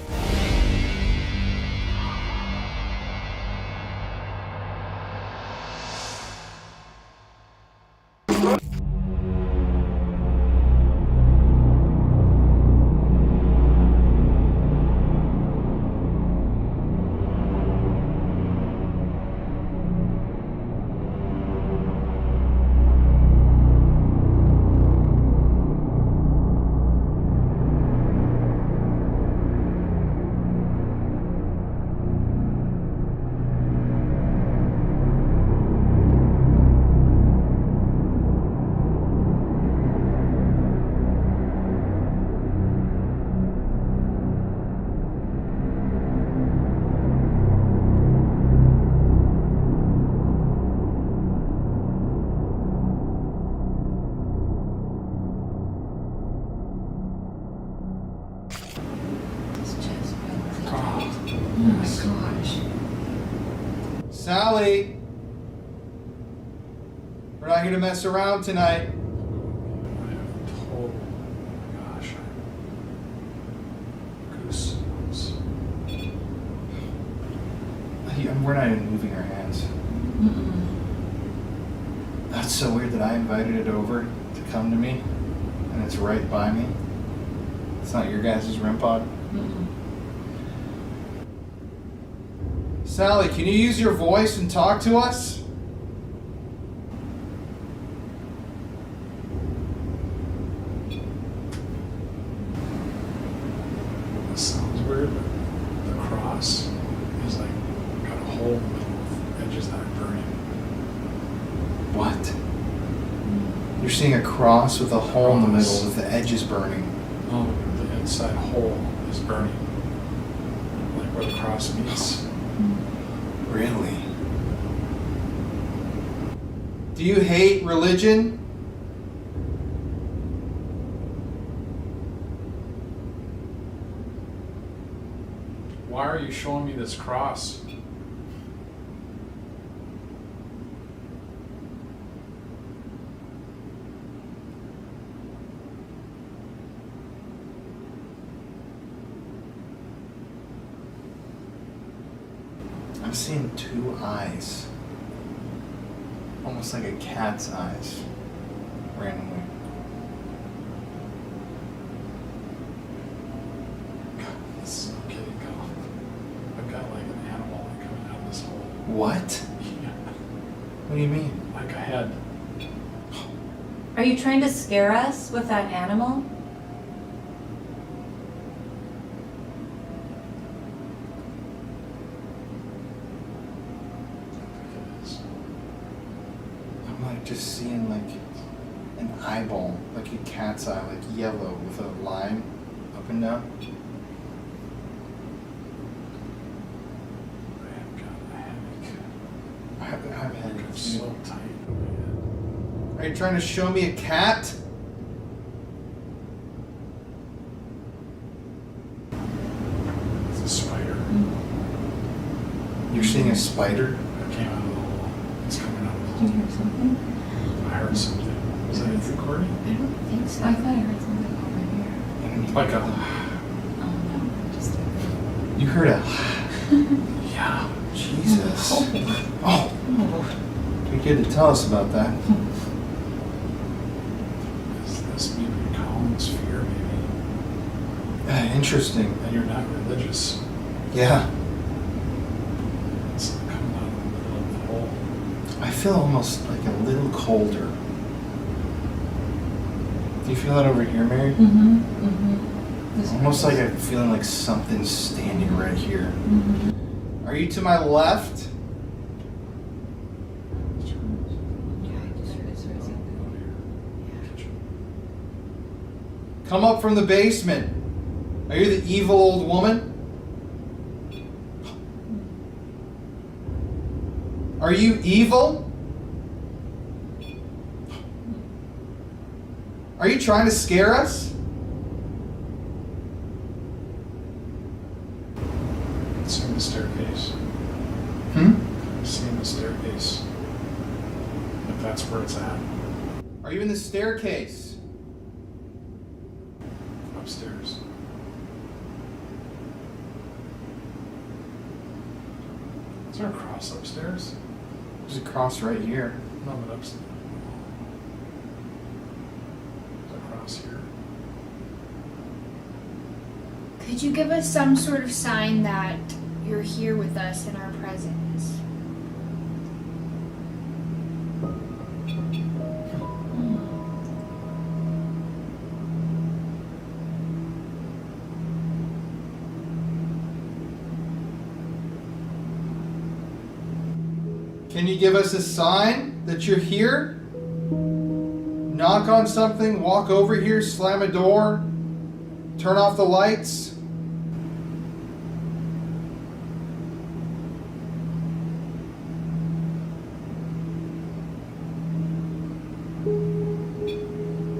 Sally! We're not here to mess around tonight.
Oh my gosh. Goosebumps.
We're not even moving our hands. That's so weird that I invited it over to come to me, and it's right by me. It's not your guys' REM pod. Sally, can you use your voice and talk to us?
This sounds weird, but the cross is like got a hole in the middle of edges that are burning.
What? You're seeing a cross with a hole in the middle with the edges burning.
No, the inside hole is burning. Like where the cross meets.
Really? Do you hate religion?
Why are you showing me this cross?
I'm seeing two eyes. Almost like a cat's eyes. Randomly.
This is no kidding, Colin. I've got like an animal like coming out of this hole.
What?
Yeah.
What do you mean?
Like a head.
Are you trying to scare us with that animal?
I'm like just seeing like an eyeball, like a cat's eye, like yellow with a line up and down.
I have got a headache.
I've had it
It's
too.
so tight in my head.
Are you trying to show me a cat?
It's a spider.
You're seeing a spider?
It came out of the hole. It's coming out of the
Did you
hole.
hear something?
I heard something. Was that it recording?
I don't think so. I thought I heard something over here.
Like a.
Oh no, just.
You heard a
Yeah.
Jesus. Oh. Be good to tell us about that.
Is this maybe Colin's fear, maybe?
Interesting.
And you're not religious.
Yeah.
It's coming out of the middle of the hole.
I feel almost like a little colder. Do you feel that over here, Mary? Almost like I'm feeling like something's standing right here. Are you to my left? Come up from the basement. Are you the evil old woman? Are you evil? Are you trying to scare us?
It's in the staircase. It's in the staircase. If that's where it's at.
Are you in the staircase?
Upstairs. Is there a cross upstairs?
There's a cross right here.
No, but upstairs. There's a cross here.
Could you give us some sort of sign that you're here with us in our presence?
Can you give us a sign that you're here? Knock on something, walk over here, slam a door, turn off the lights.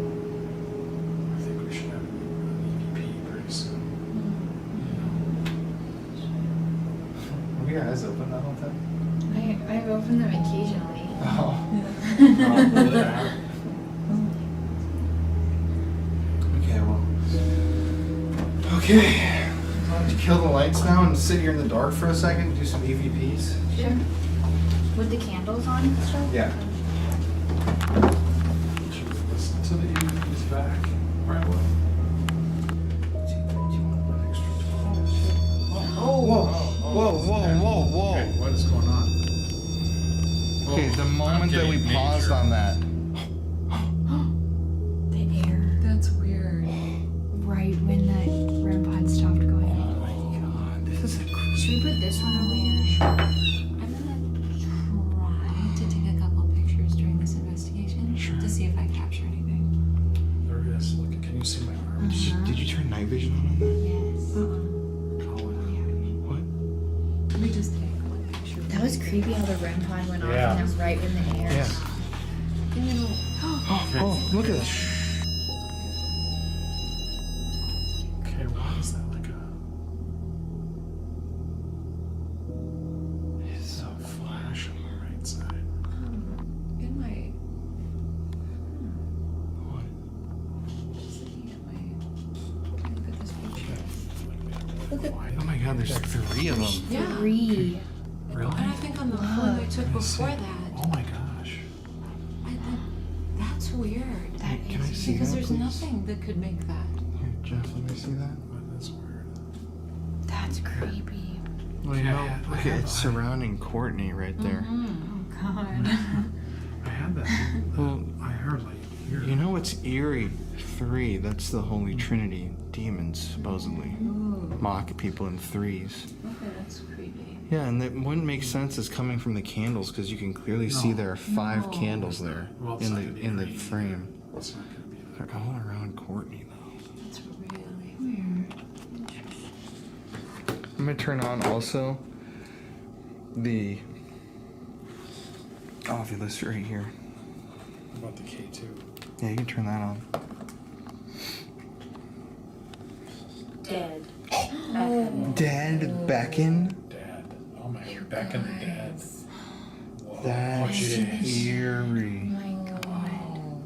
I think we should have an EVP pretty soon.
Have your eyes open the whole time?
I've opened them occasionally.
Oh.
Yeah.
Okay, well. Okay. Why don't you kill the lights now and sit here in the dark for a second, do some EVPs?
Sure. With the candles on and stuff?
Yeah.
Should we listen to the EVP's back right away?
Whoa, whoa.
Okay, what is going on?
Okay, the
I'm
moment that we
getting
paused
major.
on that.
The air.
That's weird.
Right when that REM pod stopped going
Oh
on.
my god, this is a
Should we put this one over here?
I'm gonna try to take a couple pictures during this investigation to see if I capture anything.
There it is. Look, can you see my arm?
Did you turn night vision on that?
Yes.
Colin.
What?
Let me just take one picture.
That was creepy how the REM pod went off
Yeah.
and then right when the air.
Yeah.
Oh,
Oh, look at this.
Okay, what is that like
It's so
flash on the right side?
in my.
What?
Just looking at my. Look at this picture. Look at.
Oh my god, there's 3 of them.
Yeah.
3.
Really?
And I think on the phone I took before that.
Oh my gosh.
I think that's weird.
That
Can I
is
see
Because
that,
there's
please?
nothing that could make that.
Here, Jeff, let me see that.
What is weird?
That's creepy.
Well, you
Yeah,
know,
yeah, I
look,
have-
it's surrounding Courtney right there.
Oh god.
I had that.
Well,
I heard like here.
you know what's eerie? 3, that's the Holy Trinity. Demons, supposedly.
Ooh.
Mock people in 3s.
Okay, that's creepy.
Yeah, and that wouldn't make sense as coming from the candles because you can clearly see
No.
there are 5
No.
candles there
Well, it's not gonna be
in the
green.
frame.
It's not gonna be that.
They're all around Courtney though.
That's really weird.
I'm gonna turn on also the Ovi list right here.
What about the K2?
Yeah, you can turn that on.
Dead.
Dead beckon.
Dad. Oh my god. Back in the dead. Whoa.
That's
jeez.
eerie.
Oh my god.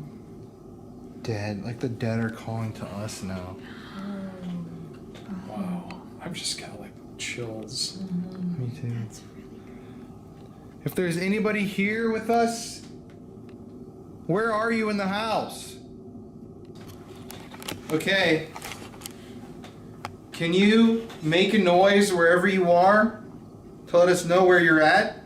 Dead, like the dead are calling to us now.
Wow. I've just got like chills.
Me too. If there's anybody here with us, where are you in the house? Okay. Can you make a noise wherever you are to let us know where you're at?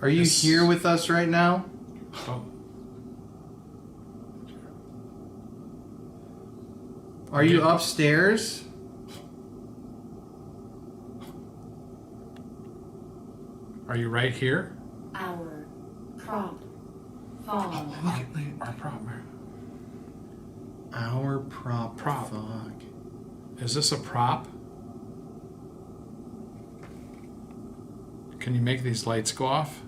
Are you
Yes.
here with us right now?
Oh.
Are you upstairs?
Are you right here?
Our prop fog.
Look at our prop.
Our prop fog.
Is this a prop? Can you make these lights go off?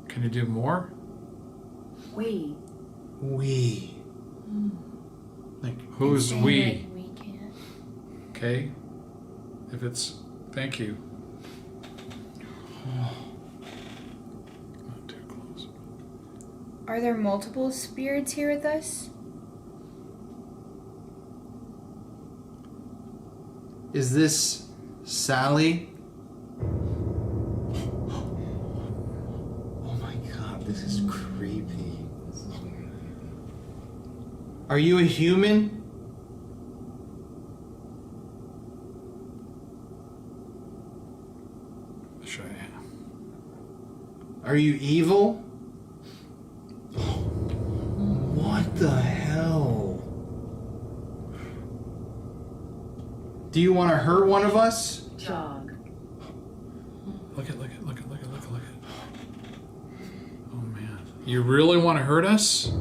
Can you do more?
We.
Like,
Who's we?
Like we can't.
Okay. If it's, thank you. Not too close.
Are there multiple spirits here with us?
is this Sally? Oh my god, this is creepy. Are you a human?
Sure, yeah.
Are you evil? What the hell? Do you want to hurt one of us?
Jog.
Look at. Oh man. You really want to hurt us?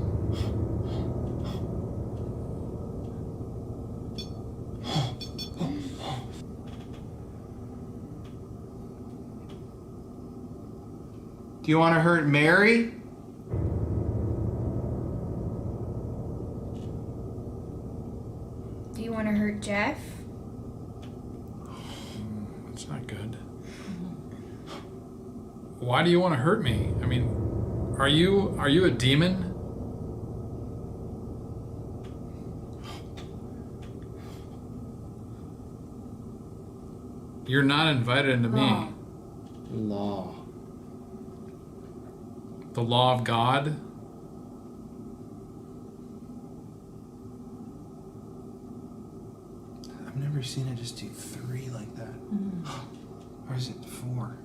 Do you want to hurt Mary?
Do you want to hurt Jeff?
That's not good. Why do you want to hurt me? I mean, are you a demon? You're not invited into me.
Law.
The law of God?
I've never seen it just do 3 like that. Or is it 4?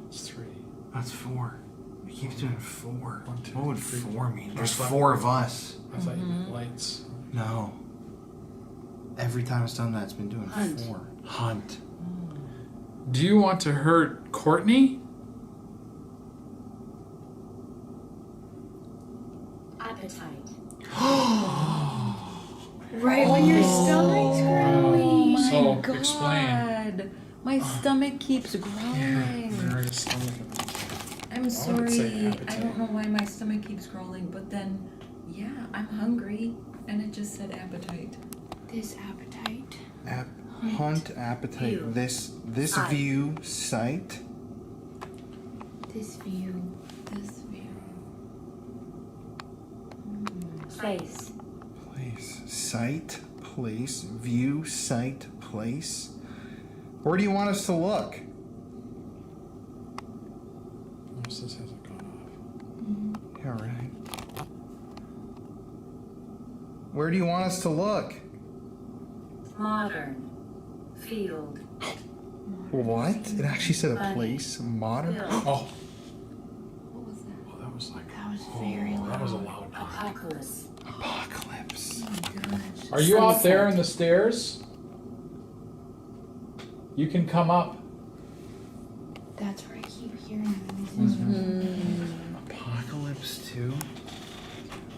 It's 3.
That's 4. It keeps doing 4.
1, 2,
What would
3.
4 mean? There's
That's
4 of us.
I thought you meant lights.
No. Every time it's done that, it's been doing
Hunt.
4. Hunt.
Do you want to hurt Courtney?
Appetite.
Right when your stomach's growling.
Oh my
So,
god.
explain.
My stomach keeps growling.
Mary's stomach.
I'm
would
sorry.
say
I
appetite.
don't know why my stomach keeps growling, but then, yeah, I'm hungry, and it just said appetite.
This appetite.
Hunt, appetite.
View.
This
Sight.
view, sight.
This view.
This view.
Place.
Place. Sight, place, view, sight, place. Where do you want us to look?
This hasn't gone off.
Yeah, right. Where do you want us to look?
Modern. Field.
What? It actually said a place. Modern.
Field.
Oh,
What was that?
well, that was like.
That was very loud.
That was a loud knock.
Apocalypse.
Apocalypse.
Are you out there in the stairs? You can come up.
That's where I keep hearing noises.
Apocalypse 2.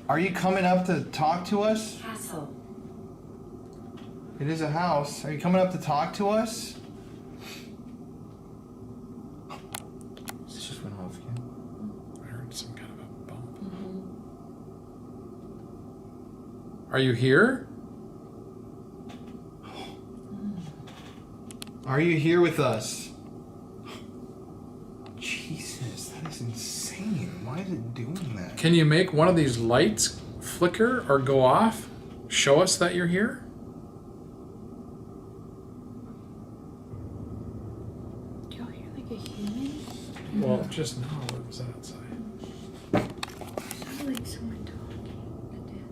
Are you coming up to talk to us?
Castle.
It is a house. Are you coming up to talk to us? This just went off again.
I heard some kind of a bump. Are you here?
Are you here with us? Jesus, that is insane. Why is it doing that?
Can you make one of these lights flicker or go off? Show us that you're here?
Do y'all hear like a human?
Well, just now it was outside.
It sounded like someone talking. It did.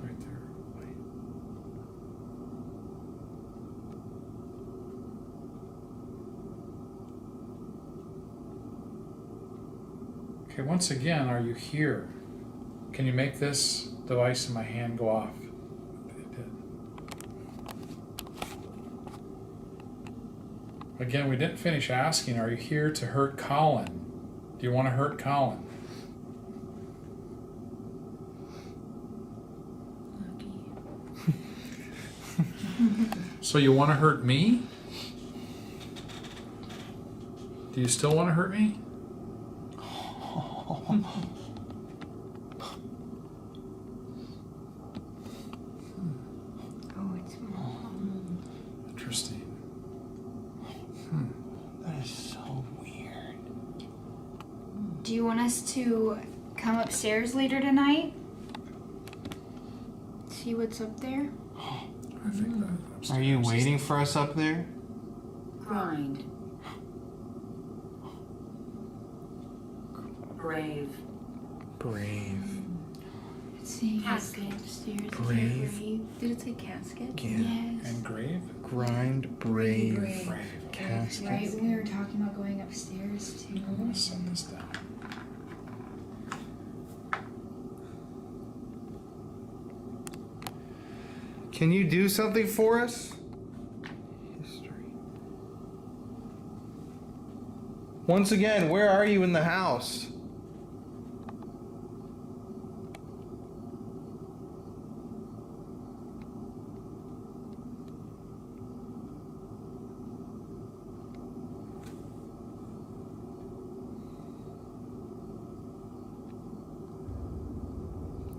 Right there. Wait. Okay, once again, are you here? Can you make this device in my hand go off? It did. Again, we didn't finish asking, are you here to hurt Colin? Do you want to hurt Colin? So you want to hurt me? Do you still want to hurt me?
Oh, it's mom.
Interesting.
That is so weird.
Do you want us to come upstairs later tonight? See what's up there?
I think that upstairs
Are you
is-
waiting for us up there?
Grind. Brave.
Brave.
It's saying
Casket.
upstairs. if you're
Brave.
brave.
Did it say casket?
Yes.
And grave?
Grind, brave.
Brave.
Casket.
Right when we were talking about going upstairs too.
I'm gonna set this down.
Can you do something for us? History. Once again, where are you in the house?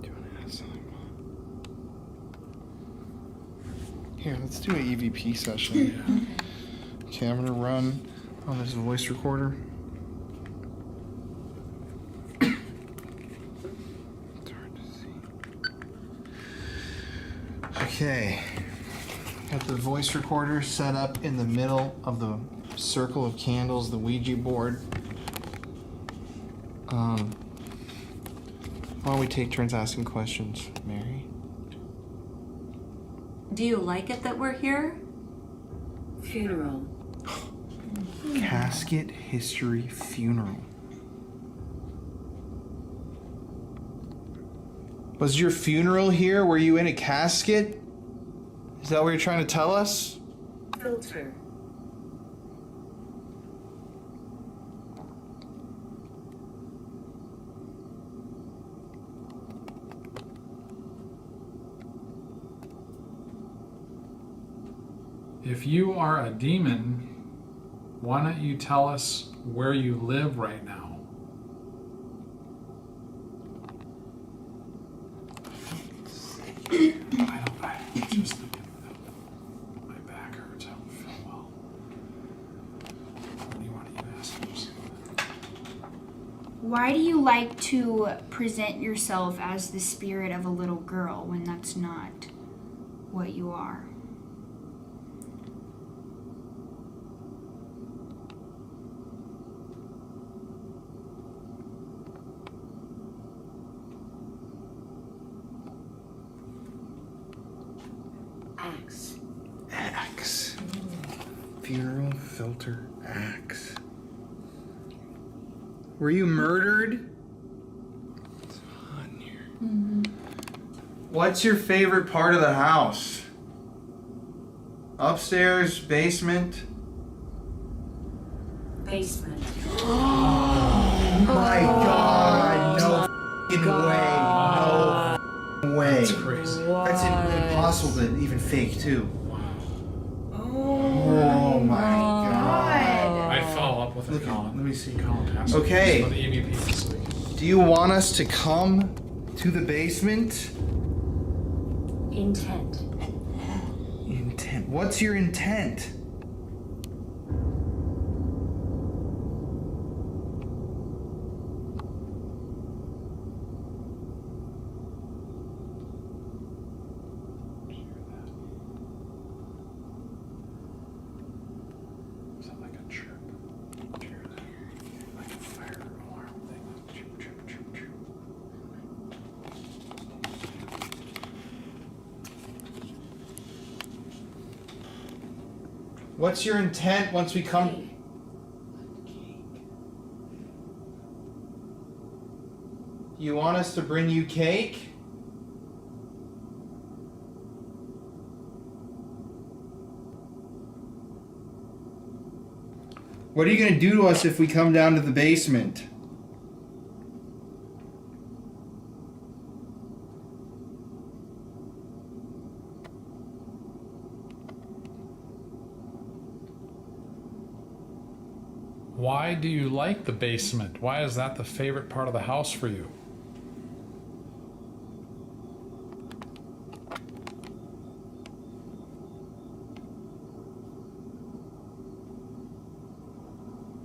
Do you want to ask something? Here, let's do an EVP session. Okay, I'm gonna run on this voice recorder. It's hard to see. Okay, got the voice recorder set up in the middle of the circle of candles, the Ouija board. Why don't we take turns asking questions, Mary?
Do you like it that we're here?
Funeral.
Casket history funeral. Was your funeral here? Were you in a casket? Is that what you're trying to tell us?
Filter.
If you are a demon, why don't you tell us where you live right now? I'm just thinking that my back hurts. I don't feel well. What do you want to ask me?
Why do you like to present yourself as the spirit of a little girl when that's not what you are?
Axe.
Axe. Funeral filter axe. Were you murdered? It's hot in here. What's your favorite part of the house? Upstairs, basement?
Basement.
My God! No f***ing way! No way!
That's crazy.
That's impossible to even fake too. Oh my God!
I follow up with a
Look,
Colin.
let me see.
Colin, ask
Okay.
for the EVP this week.
Do you want us to come to the basement?
Intent.
Intent. What's your intent?
Is that like a chirp? Did you hear that? Like a fire alarm thing. Chirp, chirp, chirp, chirp.
What's your intent once we come? You want us to bring you cake? What are you going to do to us if we come down to the basement?
Why do you like the basement? Why is that the favorite part of the house for you?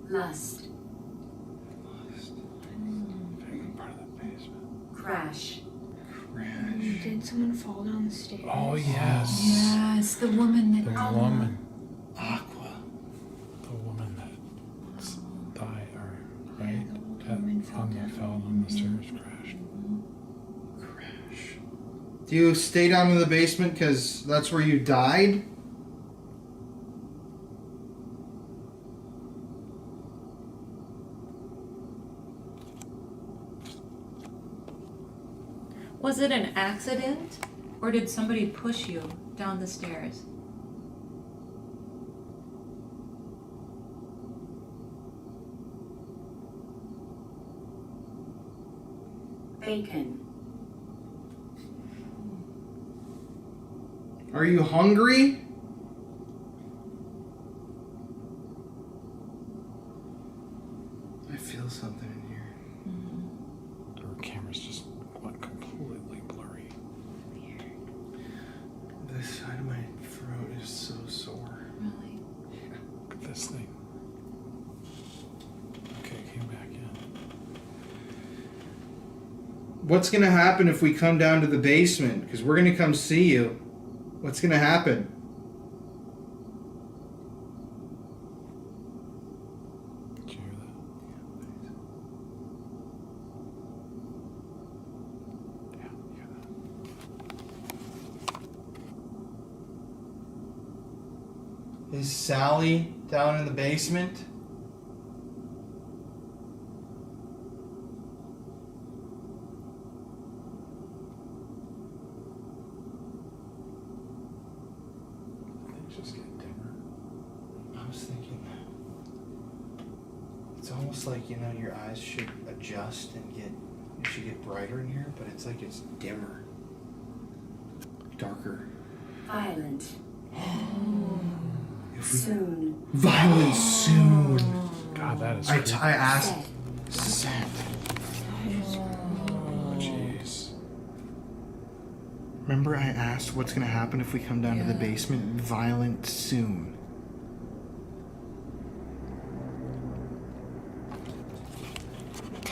Lust.
Favorite part of the basement.
Crash.
Did someone fall down the stairs?
Oh yes.
Yes, the woman that.
The woman.
Aqua.
The woman that died, or right?
The woman fell
Fell on the stairs, crashed.
Crash. Do you stay down in the basement because that's where you died?
Was it an accident, or did somebody push you down the stairs?
Bacon.
Are you hungry? I feel something in here.
Her camera's just went completely blurry.
This side of my throat is so sore.
Really?
Look at this thing. Okay, came back in.
What's gonna happen if we come down to the basement? Because we're gonna come see you. What's gonna happen?
Did you hear that? Yeah, you hear that?
Is Sally down in the basement?
Things just get dimmer.
I was thinking it's almost like, you know, your eyes should adjust and it should get brighter in here, but it's like it's dimmer. Darker.
Violent.
If we,
Soon.
violence soon.
God, that is
I
creepy.
asked.
Set.
Set.
Oh, jeez.
Remember I asked what's gonna happen if we come down to the basement? Violent soon.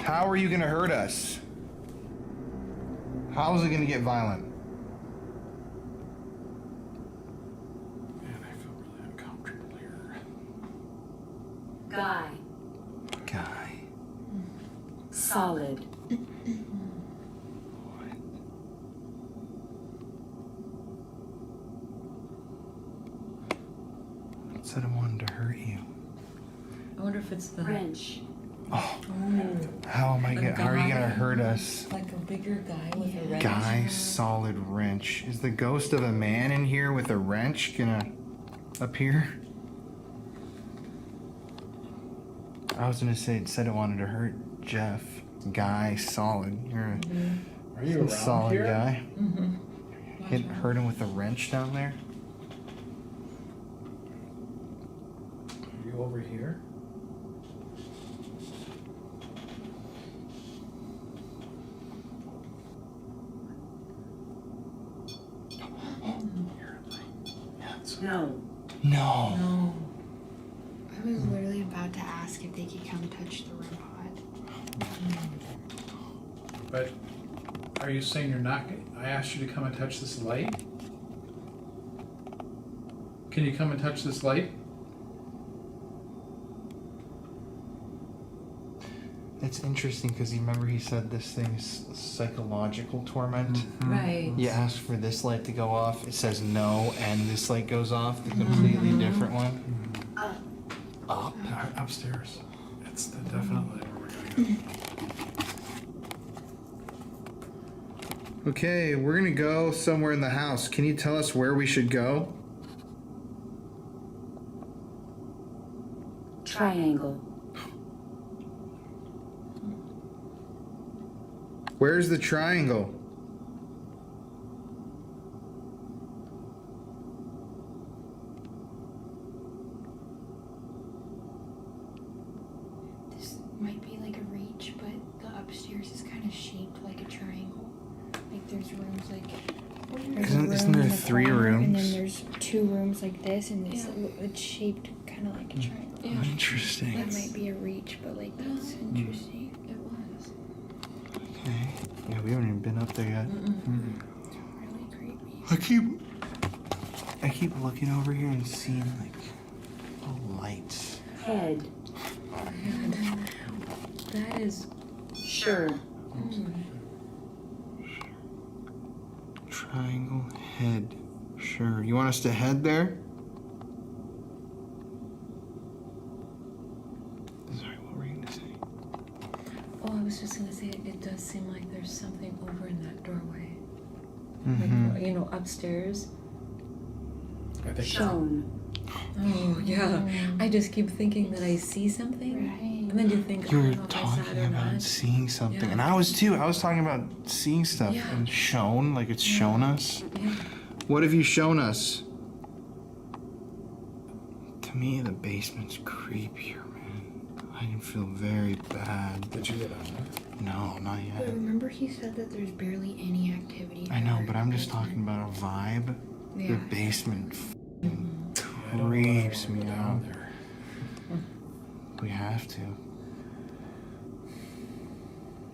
How are you gonna hurt us? How is it gonna get violent?
Man, I feel really uncomfortable here.
Guy.
Guy.
Solid.
It said I wanted to hurt you.
I wonder if it's the
Wrench.
Oh, how am I gonna? How are you gonna hurt us?
like a bigger guy with a wrench.
Guy, solid wrench. Is the ghost of a man in here with a wrench gonna appear? I was gonna say it said it wanted to hurt Jeff. Guy, solid. You're
Are you
a
around
solid
here?
guy. Hurt him with a wrench down there.
Are you over here?
No.
No.
No.
I was literally about to ask if they could come touch the REM pod.
But are you saying you're not? I asked you to come and touch this light. Can you come and touch this light?
It's interesting because you remember he said this thing's psychological torment.
Right.
You ask for this light to go off, it says no, and this light goes off, the completely different one. Up?
Upstairs. It's definitely where we're gonna go.
Okay, we're gonna go somewhere in the house. Can you tell us where we should go?
Triangle.
Where's the triangle?
This might be like a reach, but the upstairs is kind of shaped like a triangle. Like there's rooms like. There's a
Isn't there
room in the
3
corner,
rooms?
And then there's 2 rooms like this, and it's shaped kind of like a triangle.
Yeah.
Interesting.
That might be a reach, but like that's interesting.
It was.
Okay. Yeah, we haven't even been up there yet.
Really creepy.
I keep looking over here and seeing like lights.
Head.
That is.
Sure.
Triangle head. Sure. You want us to head there? Sorry, what were you gonna say?
Oh, I was just gonna say it does seem like there's something over in that doorway.
Mm-hmm.
Like, you know, upstairs.
I think
Shown.
Oh yeah. I just keep thinking that I see something,
Right.
and then you think,
You
I
were
don't know if I saw it
talking
or
about
not.
seeing something,
Yeah.
and I was too. I was talking about seeing stuff
Yeah.
and shown, like it's shown us.
Yeah.
What have you shown us? To me, the basement's creepier, man. I can feel very bad.
Did you get on that?
No, not
But
yet.
remember he said that there's barely any activity.
I know,
in
but
our
I'm just
basement.
talking about a vibe.
Yeah.
The basement
I don't know if I wanna
creeps
go
me
down
out.
there.
We have to.
You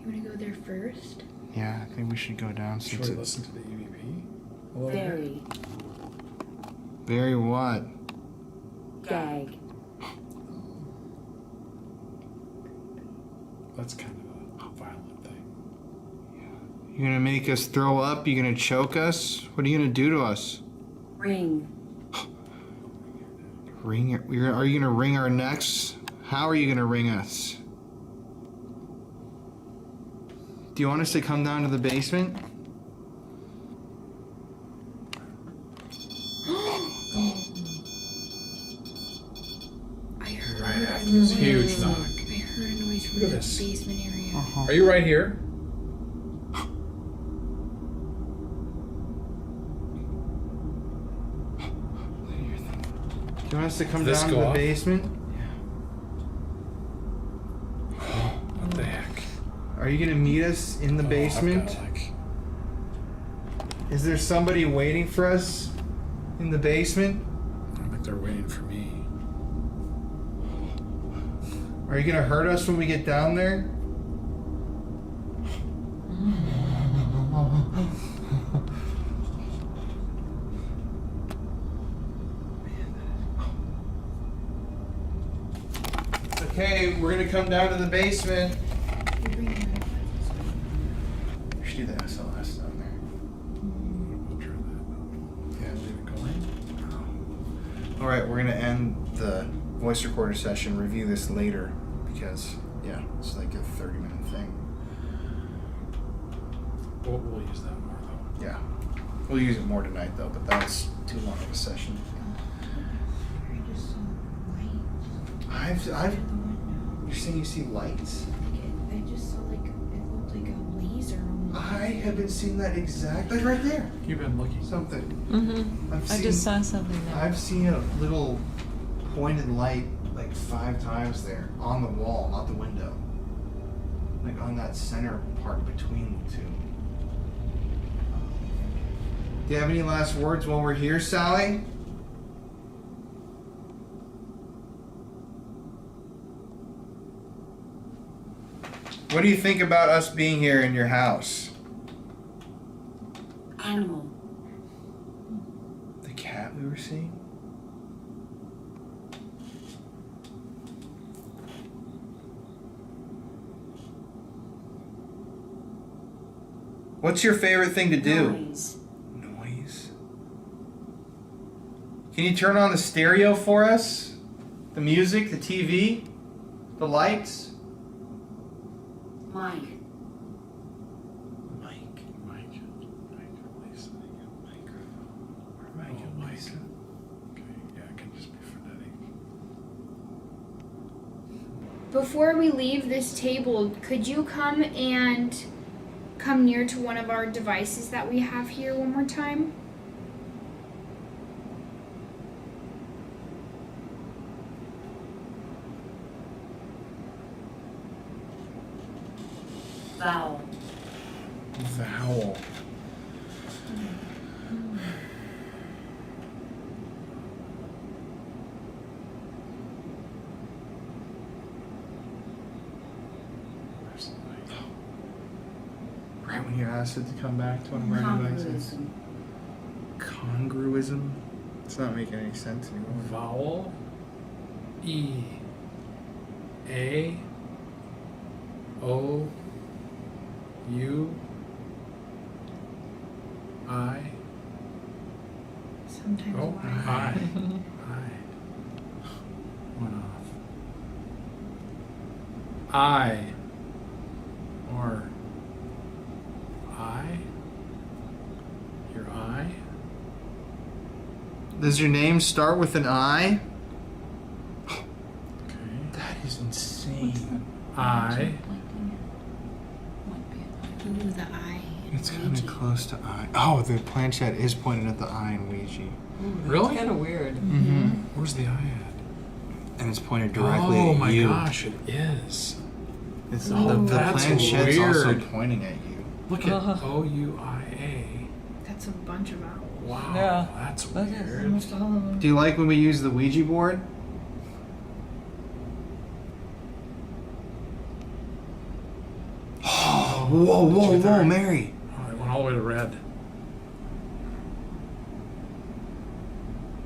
want to go there first?
Yeah, I think we should go down
Should
since
we
it's
listen to the EVP? A little bit?
Very.
very what?
Gag.
That's kind of a violent thing.
You gonna make us throw up? You gonna choke us? What are you gonna do to us?
Ring.
Ring? Are you gonna wring our necks? How are you gonna wring us? Do you want us to come down to the basement?
I heard
Right
a
after this
noise.
huge knock.
I heard a noise from
Look at
the
this.
basement area.
Are you right here?
Do you want us to come
This
down to
go
the
off?
basement?
What the heck?
Are you gonna meet us in the
Oh, I've
basement?
got, like,
Is there somebody waiting for us in the basement?
I think they're waiting for me.
Are you gonna hurt us when we get down there? Okay, we're gonna come down to the basement. We should do the SLS down there.
I'll try that.
Yeah.
Leave it going.
All right, we're gonna end the voice recorder session. Review this later because it's like a 30-minute thing.
We'll use that more though.
Yeah, we'll use it more tonight though. But that's too long of a session.
I just saw lights.
You're saying you see lights?
I just saw like it looked like a laser almost.
I have been seeing that exactly right there.
You've been looking.
Something.
Mm-hmm.
I've
I
seen,
just saw something there.
I've seen a little pointed light like 5 times there on the wall, not the window. Like on that center part between the two. Do you have any last words while we're here, Sally? What do you think about us being here in your house?
Animal.
The cat we were seeing? What's your favorite thing to do?
Noise.
Noise. Can you turn on the stereo for us? The music, the TV, the lights?
Mic.
Mike.
Mike.
before we leave this table, could you come near to one of our devices that we have here one more time?
Vowel.
Vowel.
Right when you asked it to come back to one of our devices. Congruism? It's not making any sense anymore.
Vowel. E. A. O. U. I.
Sometimes
Oh,
why?
I. Went off. I. Or. I. Your eye.
Does your name start with an I?
Okay.
That is insane.
I.
Ooh, the eye.
It's kind of close to I. Oh, the planchette is pointed at the I in Ouija.
Really?
Kind of weird.
Mm-hmm.
Where's the eye at?
And it's pointed directly
Oh
at
my
you.
gosh, it is.
It's the
that's
planchette's also
weird.
pointing at you.
Look at OUIA.
That's a bunch of owls.
Wow,
Yeah.
that's
That is
weird.
almost all of them.
Do you like when we use the Ouija board? Oh, whoa, Mary.
Oh, it went all the way to red.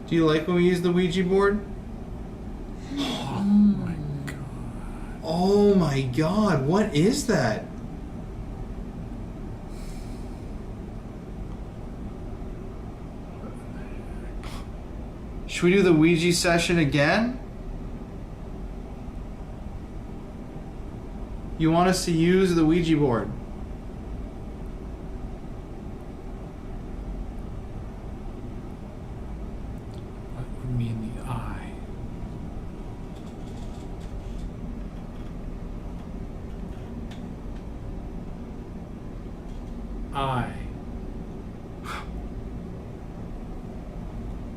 Do you like when we use the Ouija board?
Oh my god.
Oh my god, what is that? Should we do the Ouija session again? You want us to use the Ouija board?
What would mean the eye? Eye.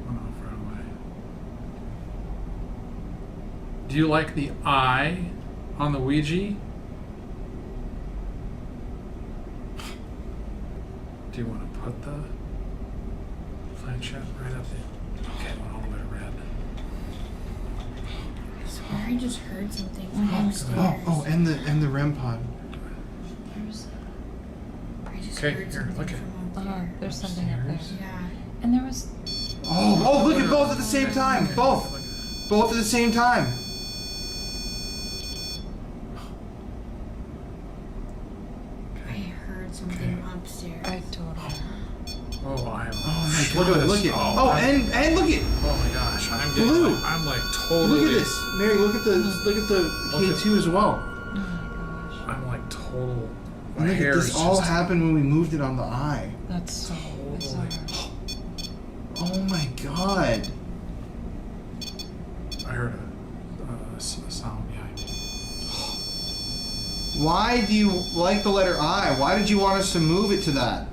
Went off right away. Do you like the eye on the Ouija? Do you want to put the planchette right up there? Okay, it went all the way to red.
I swear I just heard something from upstairs.
And the REM pod.
I just
Okay,
heard
here,
something
look at-
from up there.
There's something up there.
Yeah.
And there was.
Oh, look at both at the same time. Both at the same time.
I heard something upstairs.
I totally.
Oh, I am.
Oh my
Look at
god,
this.
look at
Oh,
and look at
oh my gosh, I'm getting.
Blue.
I'm like totally.
look at this. Mary, look at the K2 as well.
Oh my gosh.
I'm like total. My
Look
hair
at this
is
all
just
happened when we moved it on the eye.
That's so bizarre.
Oh my god.
I heard a sound behind me.
Why do you like the letter I? Why did you want us to move it to that?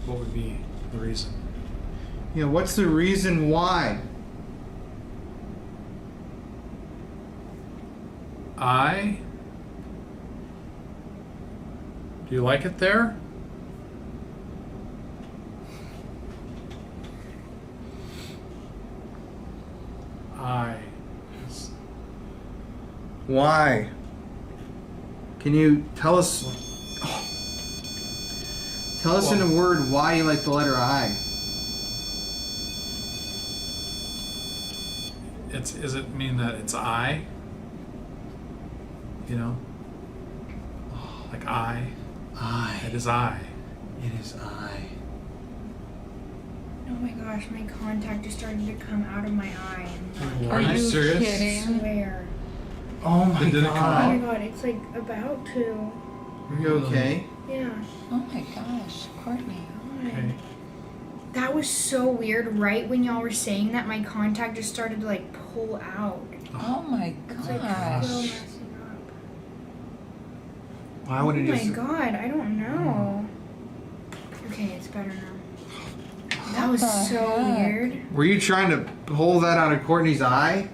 What would be the reason?
Yeah, what's the reason why?
I. Do you like it there? I.
Why? Can you tell us in a word why you like the letter I?
Does it mean that it's I? You know? Like I. It is I.
It is I.
Oh my gosh, my contact just started to come out of my eye.
Are you serious?
I
kidding?
swear.
Oh my
Did it come
Oh
god.
my god, it's like about to.
Are you okay?
Yeah.
Oh my gosh, Courtney.
Oh my
Okay.
That was so weird. Right when y'all were saying that, my contact just started to like pull out.
Oh my
It's like
gosh.
so messing up.
Why would
Oh
it
my
just?
god, I don't know. Okay, it's better now. That was so weird.
Were you trying to pull that out of Courtney's eye?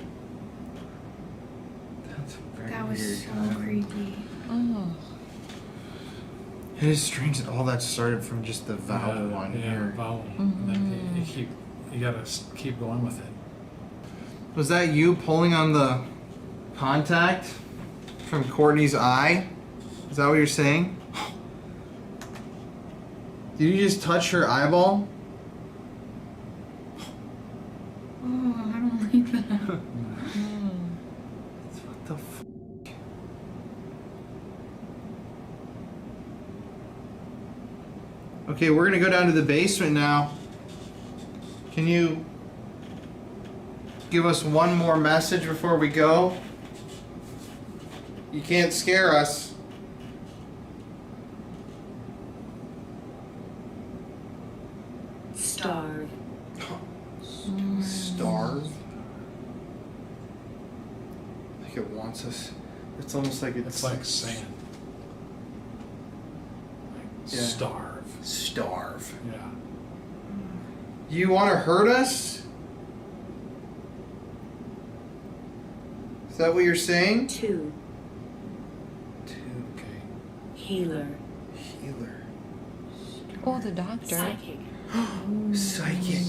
That's very
That was
weird.
so creepy.
Oh.
It is strange that all that started from just the vowel on
Yeah,
here.
vowel. And then you gotta keep going with it.
Was that you pulling on the contact from Courtney's eye? Is that what you're saying? Did you just touch her eyeball?
Oh, I don't like that.
What the f? Okay, we're gonna go down to the basement now. Can you give us one more message before we go? You can't scare us.
Starve.
Starve? Like it wants us. It's almost like
It's like sand. Like
Yeah.
starve.
starve.
Yeah.
You want to hurt us? Is that what you're saying?
2.
Okay.
Healer.
Healer.
Oh, the doctor.
Psychic.
Psychic.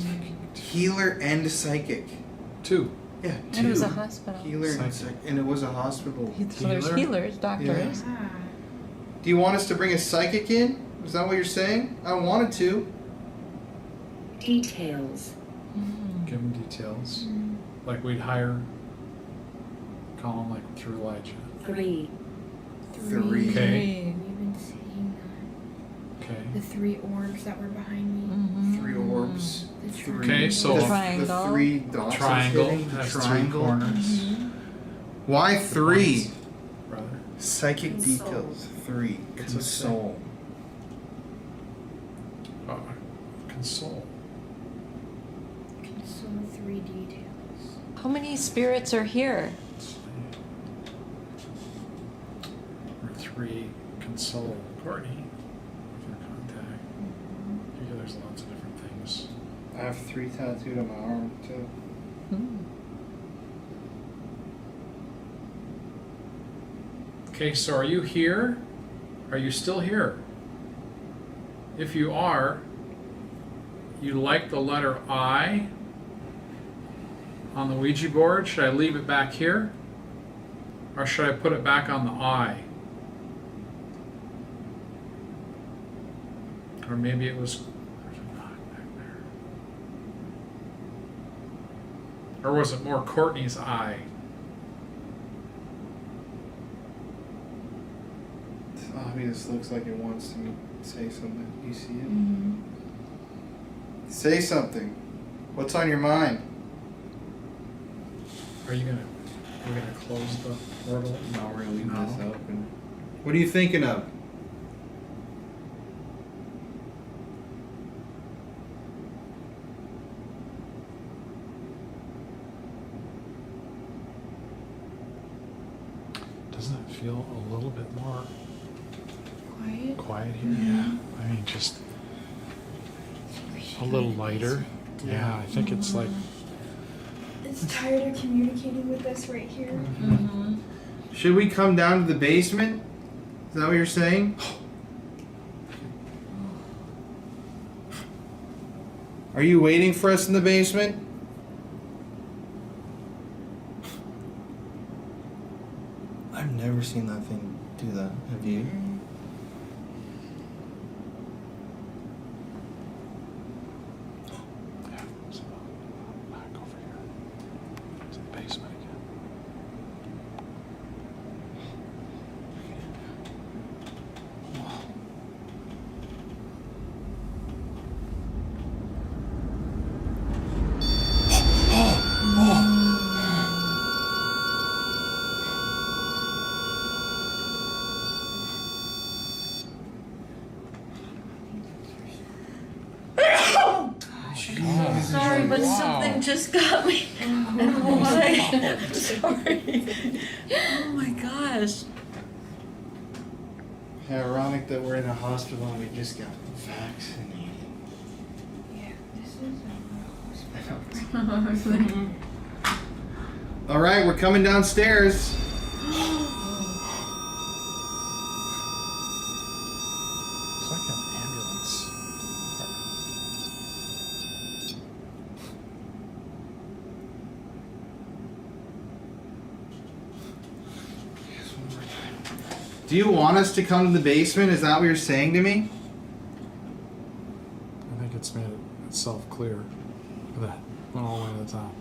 Healer and psychic.
2.
Yeah,
And it was
two.
a hospital.
Healer and
Psychic.
psychic. And it was a hospital.
So there's
Healer?
healers, doctors.
Ah.
Do you want us to bring a psychic in? Is that what you're saying? I wanted to.
Details.
Give them details. Like we'd hire Colin like through Elijah.
3.
3.
Okay.
We've been seeing
Okay.
the 3 orbs that were behind me.
3 orbs.
The
3.
Okay, so-
The
the
triangle.
3 dots.
Triangle
hitting, the
has
triangle.
3 corners.
Why 3?
Brother.
Psychic
Console.
details. 3.
What's it say?
Console.
Console.
So 3 details.
How many spirits are here?
Or 3 console. Courtney. With your contact. Yeah, there's lots of different things.
I have 3 tattooed on my arm too.
Okay, so are you here? Are you still here? If you are, you like the letter I on the Ouija board. Should I leave it back here? Or should I put it back on the I? Or maybe it was. There's a knock back there. Or was it more Courtney's I?
It's obvious. Looks like it wants to say something. Do you see it? Say something. What's on your mind?
Are you gonna? We're gonna close the portal?
No, we're gonna leave
No.
this open. What are you thinking of?
Doesn't it feel a little bit more
Quiet.
quiet here? Yeah. I mean, just a little lighter. Yeah, I think it's like.
It's tired of communicating with us right here.
Should we come down to the basement? Is that what you're saying? Are you waiting for us in the basement? I've never seen that thing do that. Have you?
Yeah, so back over here to the basement again.
Something just got me. I don't know why. Sorry. Oh my gosh.
Ironic that we're in a hospital and we just got vaccinated. All right, we're coming downstairs.
It's like an ambulance.
Do you want us to come to the basement? Is that what you're saying to me?
I think it's made itself clear. Look at that. Went all the way to the top.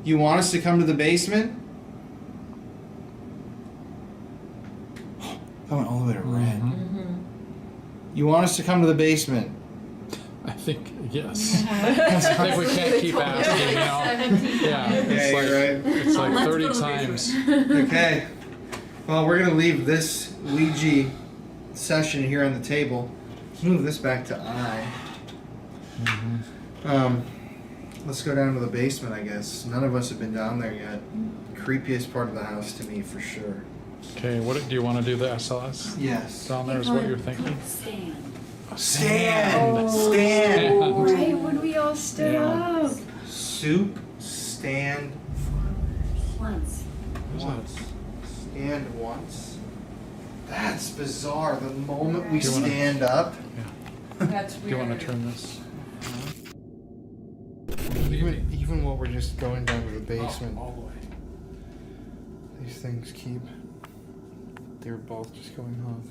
You want us to come to the basement? I went all the way to red. You want us to come to the basement?
I think, yes. I think we can't keep asking, you know? Yeah, it's like,
right.
it's like 30 times.
Okay. Well, we're gonna leave this Ouija session here on the table. Let's move this back to I. Let's go down to the basement, I guess. None of us have been down there yet. Creepiest part of the house to me, for sure.
Okay, what do you want to do the SLS?
Yes.
Down there is what you're thinking?
Stand.
Stand! Stand!
Right when we all stood up.
Soup, stand
Once.
once. Stand once. That's bizarre. The moment we
Do you wanna-
stand up.
That's
Do you want to turn this?
Even while we're just going down to the basement,
All the way.
these things keep. They're both just going off.